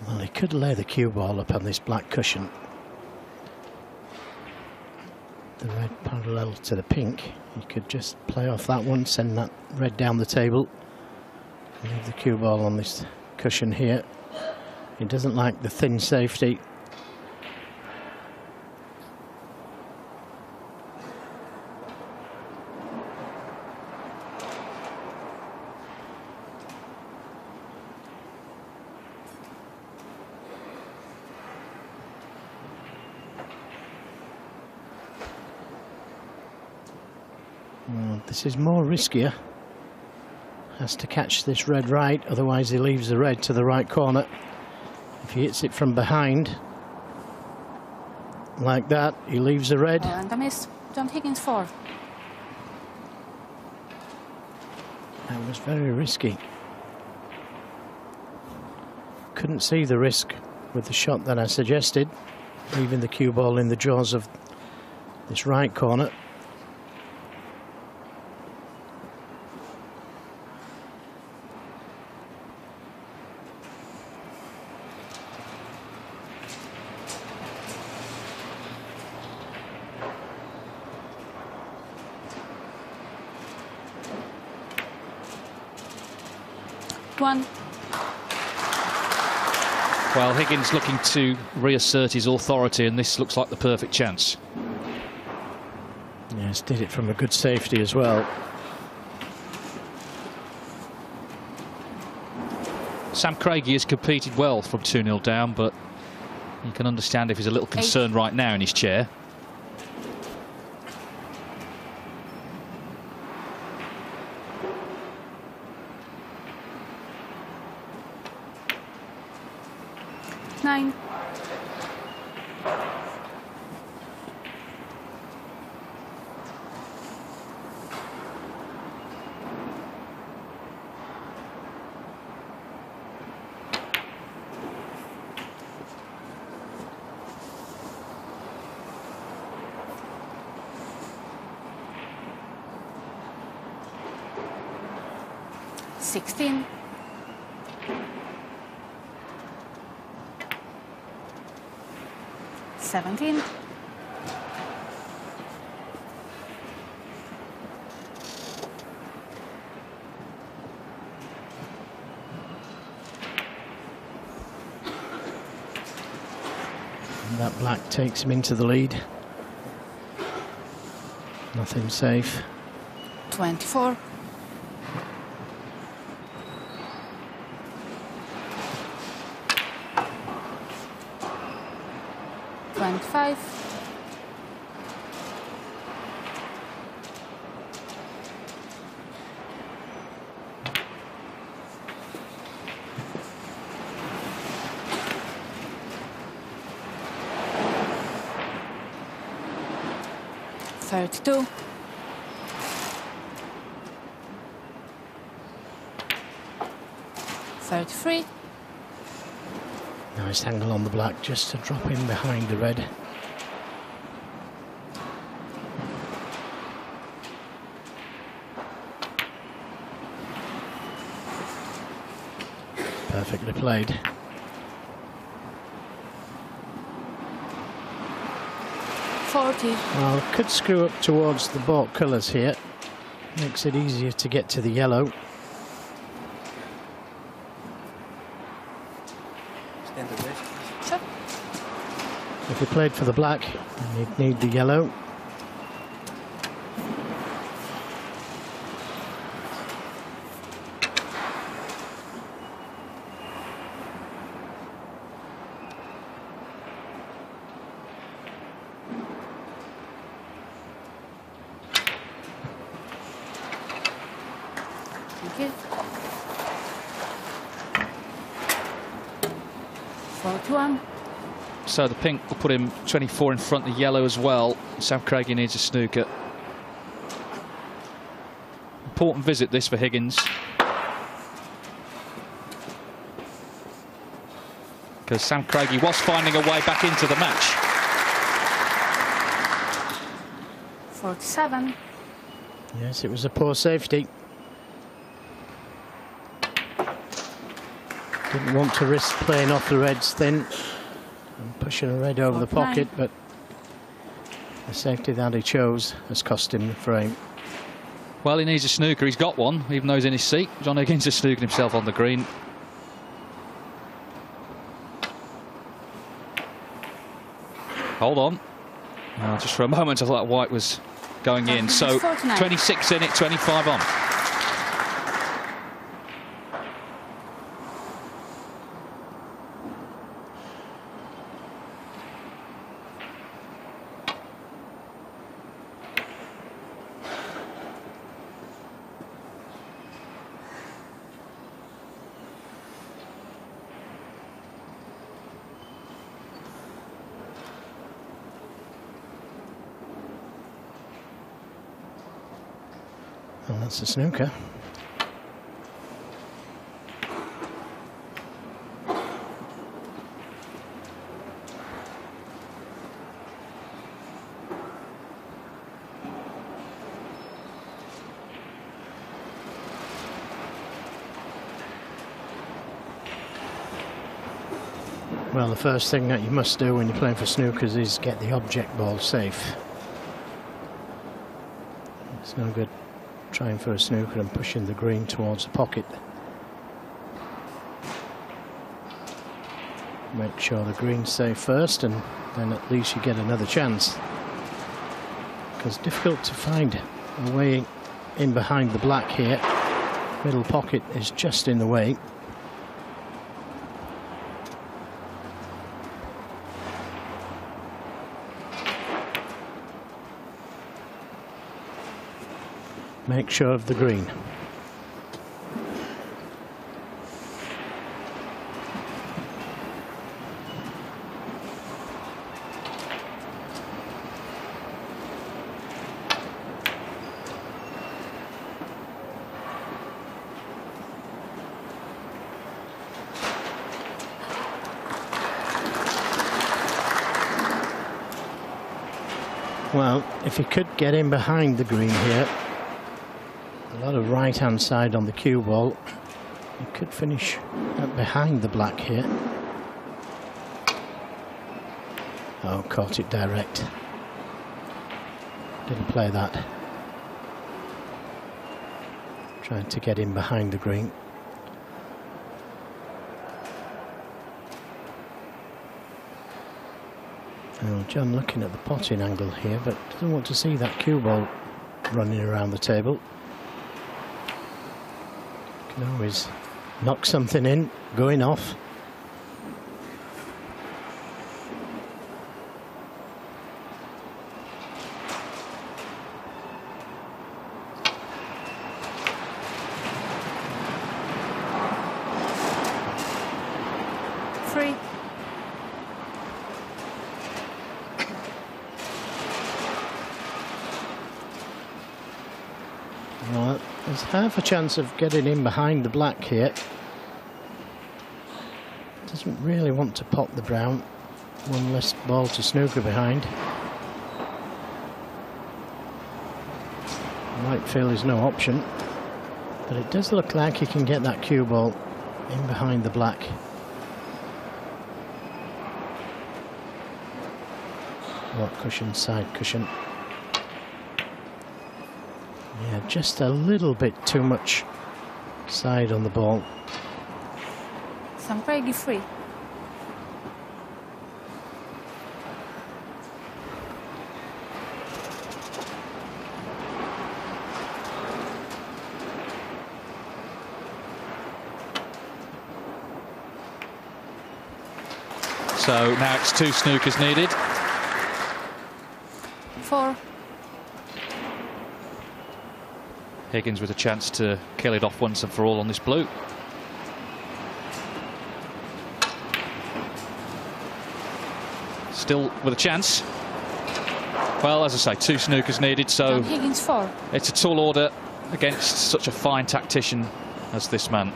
Well, he could lay the cue ball up on this black cushion. The red parallel to the pink. He could just play off that one, send that red down the table, leave the cue ball on this cushion here. He doesn't like the thin safety. Well, this is more riskier. Has to catch this red right, otherwise he leaves the red to the right corner. If he hits it from behind, like that, he leaves the red. And a miss. John Higgins 4. That was very risky. Couldn't see the risk with the shot that I suggested, leaving the cue ball in the jaws of this right corner. One. Well, Higgins looking to reassert his authority, and this looks like the perfect chance. Yes, did it from a good safety as well. Sam Craigie has competed well from 2-0 down, but you can understand if he's a little concerned right now in his chair. Nine. Sixteen. 17. And that black takes him into the lead. Nothing safe. 24. Five. 32. 33. Nice angle on the black, just to drop in behind the red. Perfectly played. Well, could screw up towards the baulk colours here. Makes it easier to get to the yellow. Sure. If you played for the black, you'd need the yellow. Thank you. 41. So the pink will put him 24 in front of the yellow as well. Sam Craigie needs a snooker. Important visit this for Higgins. Because Sam Craigie was finding a way back into the match. 47. Yes, it was a poor safety. Didn't want to risk playing off the reds thin and pushing a red over the pocket, but the safety that he chose has cost him the frame. Well, he needs a snooker. He's got one, even though he's in his seat. John Higgins is snooking himself on the green. Hold on. Oh, just for a moment, I thought white was going in. So 26 in it, 25 on. Well, that's a snooker. Well, the first thing that you must do when you're playing for snookers is get the object ball safe. It's no good trying for a snooker and pushing the green towards the pocket. Make sure the green's safe first, and then at least you get another chance. Because it's difficult to find a way in behind the black here. Middle pocket is just in the way. Make sure of the green. Well, if he could get in behind the green here, a lot of right-hand side on the cue ball, he could finish up behind the black here. Oh, caught it direct. Didn't play that. Tried to get in behind the green. Well, John looking at the potting angle here, but doesn't want to see that cue ball running around the table. Can always knock something in, going off. Free. Well, there's half a chance of getting in behind the black here. Doesn't really want to pop the brown. One less ball to snooker behind. White feel is no option, but it does look like he can get that cue ball in behind the black. Lock cushion, side cushion. Yeah, just a little bit too much side on the ball. Sam Craigie free. So now it's 2 snookers needed. 4. Higgins with a chance to kill it off once and for all on this blue. Still with a chance. Well, as I say, 2 snookers needed, so Higgins 4. it's a tall order against such a fine tactician as this man.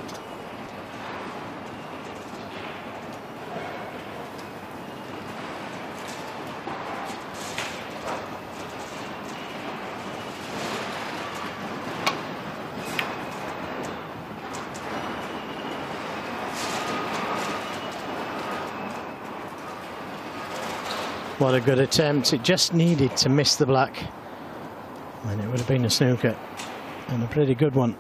What a good attempt. It just needed to miss the black, and it would have been a snooker, and a pretty good one.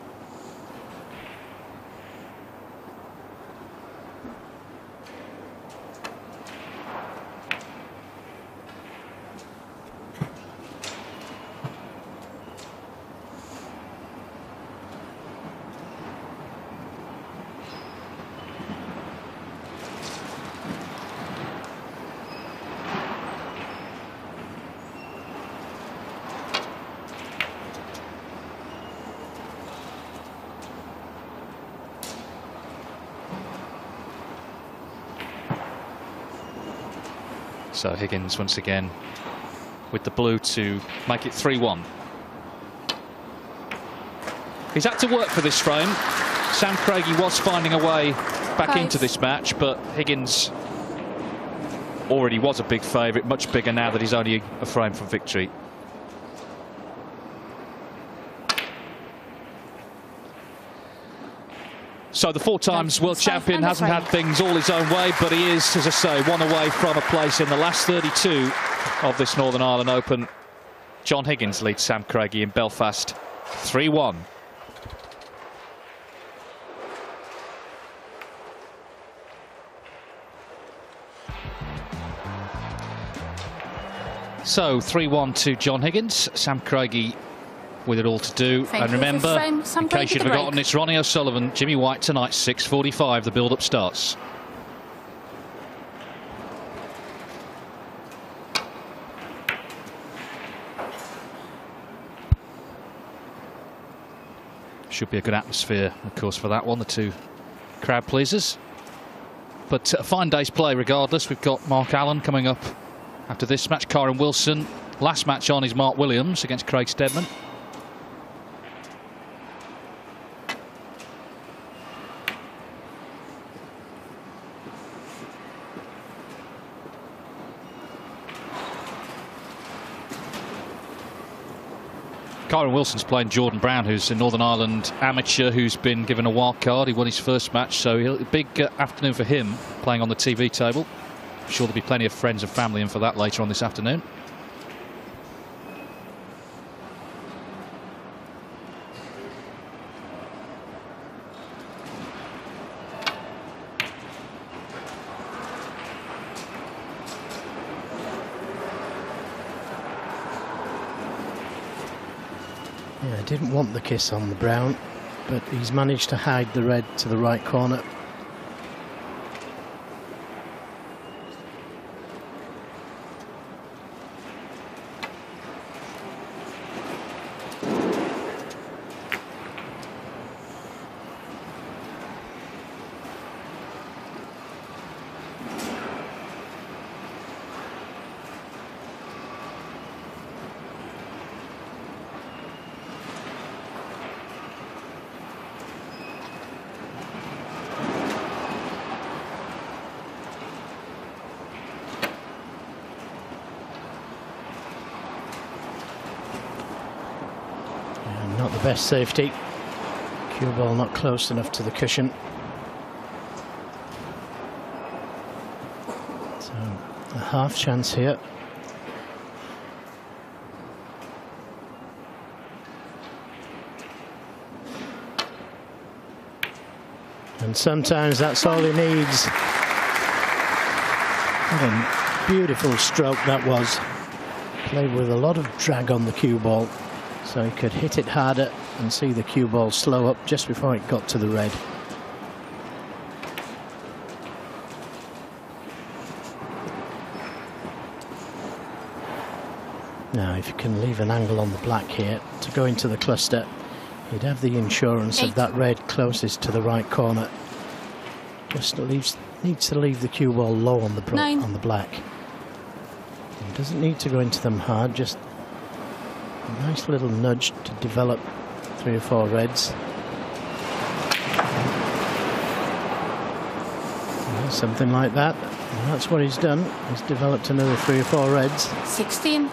So Higgins once again with the blue to make it 3-1. He's had to work for this frame. Sam Craigie was finding a way back 5. into this match, but Higgins already was a big favourite, much bigger now that he's only a frame from victory. So the 4 times world champion hasn't had things all his own way, but he is, as I say, 1 away from a place in the last 32 of this Northern Ireland Open. John Higgins leads Sam Craigie in Belfast 3-1. So 3-1 to John Higgins. Sam Craigie with it all to do. And remember, in case you'd forgotten, it's Ronnie O'Sullivan, Jimmy White tonight, 6:45. The build-up starts. Should be a good atmosphere, of course, for that one. The 2 crowd pleasers. But a fine day's play regardless. We've got Mark Allen coming up after this match. Karen Wilson. Last match on is Mark Williams against Craig Steadman. Karen Wilson's playing Jordan Brown, who's a Northern Ireland amateur who's been given a wild card. He won his first match, so a big afternoon for him playing on the TV table. I'm sure there'll be plenty of friends and family in for that later on this afternoon. Yeah, didn't want the kiss on the brown, but he's managed to hide the red to the right corner. Not the best safety. Cue ball not close enough to the cushion. So a half chance here. And sometimes that's all he needs. What a beautiful stroke that was. Played with a lot of drag on the cue ball, so he could hit it harder and see the cue ball slow up just before it got to the red. Now, if you can leave an angle on the black here to go into the cluster, you'd have the insurance of that red closest to the right corner. Just needs to leave the cue ball low on the black. It doesn't need to go into them hard, just a nice little nudge to develop 3 or 4 reds. Yeah, something like that. And that's what he's done. He's developed another 3 or 4 reds. 16.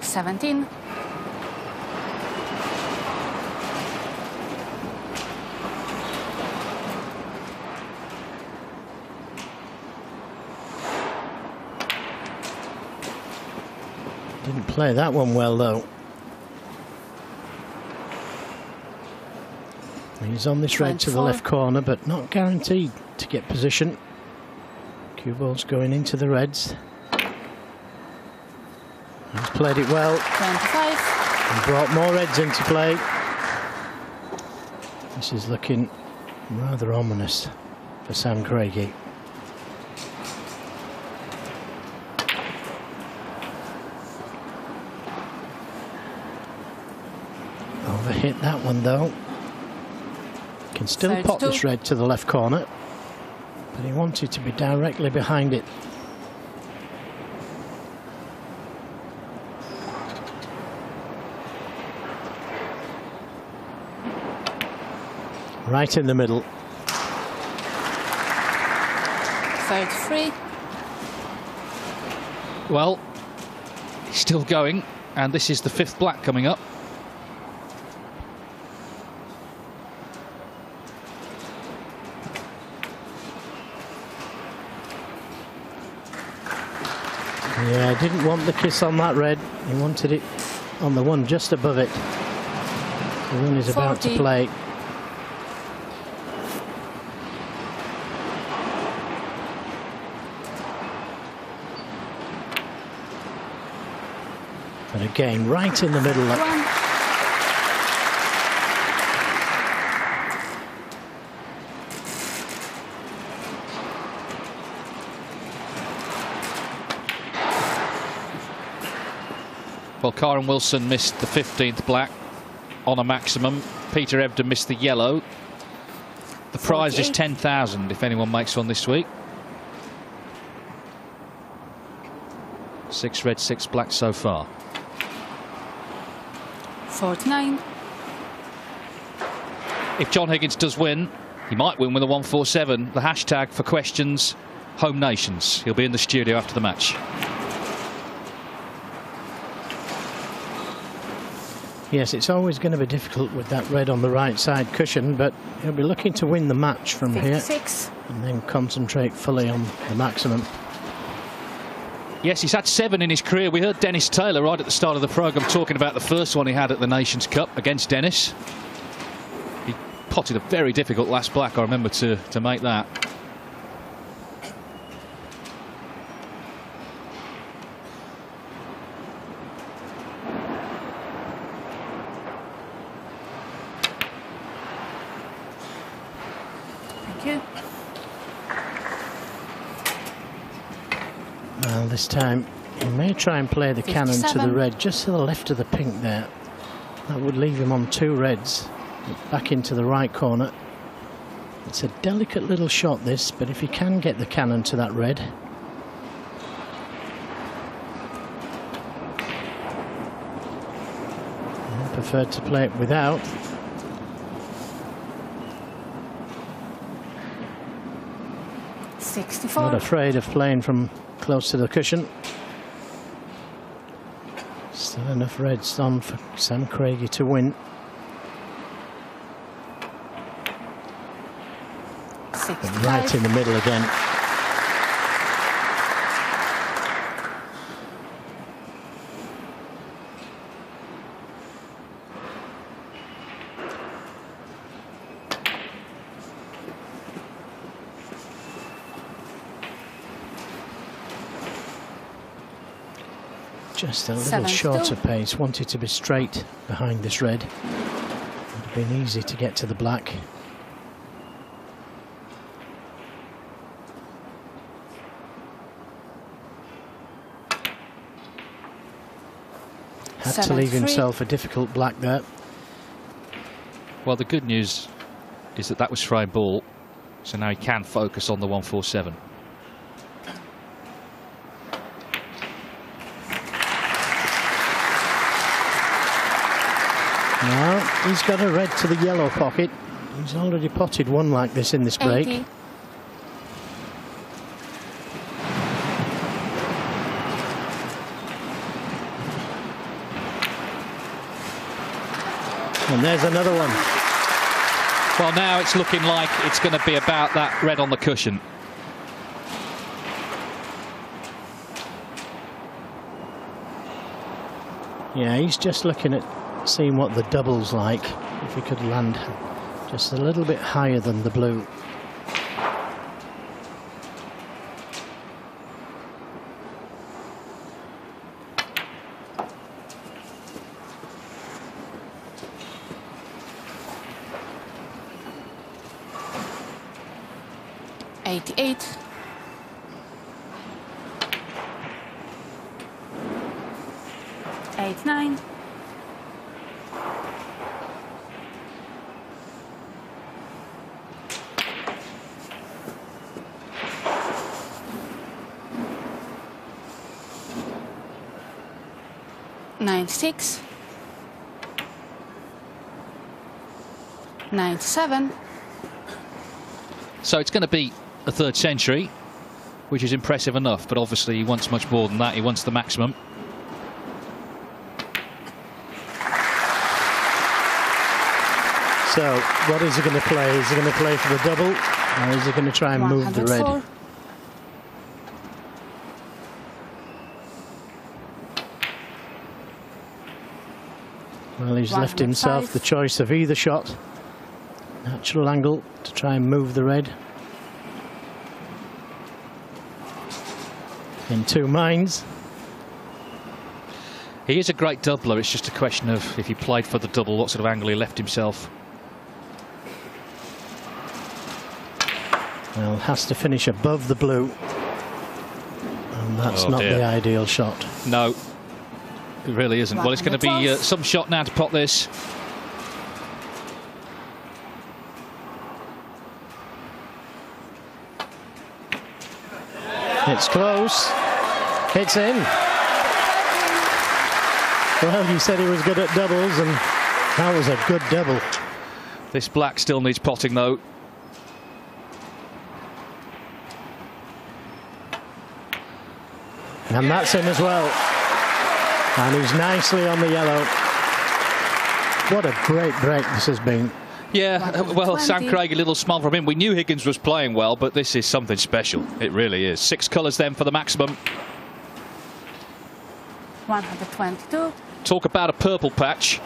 $17. Didn't play that one well, though. He's on this red to the left corner, but not guaranteed to get position. Cue ball's going into the reds. He's played it well. 25. And brought more reds into play. This is looking rather ominous for Sam Craigie. Overhit that one, though. Can still 32. pop this red to the left corner, but he wanted to be directly behind it. Right in the middle. 33. Well, he's still going, and this is the 5th black coming up. Yeah, didn't want the kiss on that red. He wanted it on the one just above it. The one is about to play. But again, right in the middle. Well, Karen Wilson missed the 15th black on a maximum. Peter Ebden missed the yellow. The prize is 10,000 if anyone makes one this week. 6 red, 6 black so far. 49. If John Higgins does win, he might win with a 147. The hashtag for questions, Home Nations. He'll be in the studio after the match. Yes, it's always going to be difficult with that red on the right side cushion, but he'll be looking to win the match from 56. here and then concentrate fully on the maximum. Yes, he's had 7 in his career. We heard Dennis Taylor right at the start of the programme talking about the first one he had at the Nations Cup against Dennis. He potted a very difficult last black, I remember, to make that. Well, this time he may try and play the cannon to the 57. red, just to the left of the pink there. That would leave him on 2 reds, back into the right corner. It's a delicate little shot this, but if he can get the cannon to that red. I preferred to play it without. Not afraid of playing from close to the cushion. Still enough reds on for Sam Craigie to win. 65. Right in the middle again. Just a little 72. shorter pace, wanted to be straight behind this red. Would have been easy to get to the black. Had to leave 73. himself a difficult black there. Well, the good news is that was frame ball, so now he can focus on the 147. Now he's got a red to the yellow pocket. He's already potted one like this in this break. 80. And there's another one. Well, now it's looking like it's going to be about that red on the cushion. Yeah, he's just looking at seeing what the double's like, if he could land just a little bit higher than the blue. $88. 89. 96. 97. So it's going to be a third century, which is impressive enough, but obviously he wants much more than that. He wants the maximum. So what is he going to play? Is he going to play for the double, or is he going to try and move the red? 104. Well, he's left himself the choice of either shot. Natural angle to try and move the red. In 2 minds. He is a great doubler. It's just a question of if he played for the double, what sort of angle he left himself. Well, has to finish above the blue. And that's not the ideal shot. No, it really isn't. Well, it's going to be some shot now to pot this. It's close. It's in. Well, you said he was good at doubles, and that was a good double. This black still needs potting, though. And that's in as well. And he's nicely on the yellow. What a great break this has been. Yeah, well, Sam Craigie, a little smile from him. We knew Higgins was playing well, but this is something special. It really is. 6 colours then for the maximum. 122. Talk about a purple patch.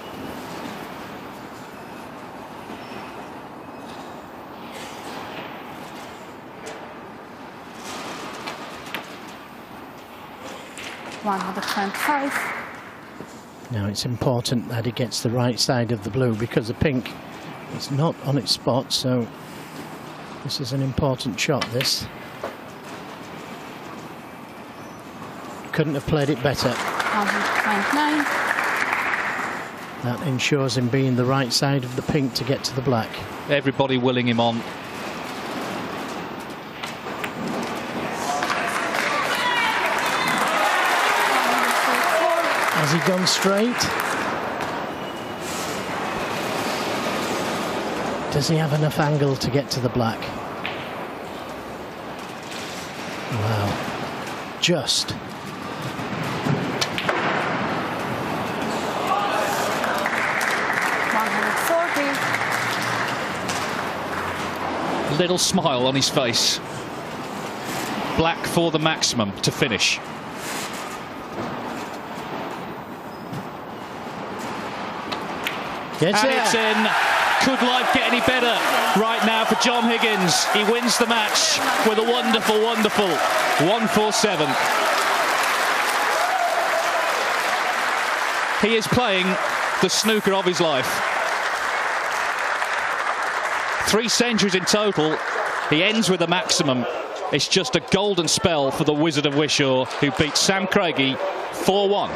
$125. Now it's important that he gets the right side of the blue, because the pink is not on its spot, so this is an important shot, this. couldn't have played it better. 100.9. That ensures him being the right side of the pink to get to the black. Everybody willing him on. Has he gone straight? Does he have enough angle to get to the black? Wow. Just. A little smile on his face. Black for the maximum to finish. It's in. Could life get any better right now for John Higgins? He wins the match with a wonderful, wonderful 147. He is playing the snooker of his life. 3 centuries in total. He ends with a maximum. It's just a golden spell for the Wizard of Wishaw, who beat Sam Craigie 4-1.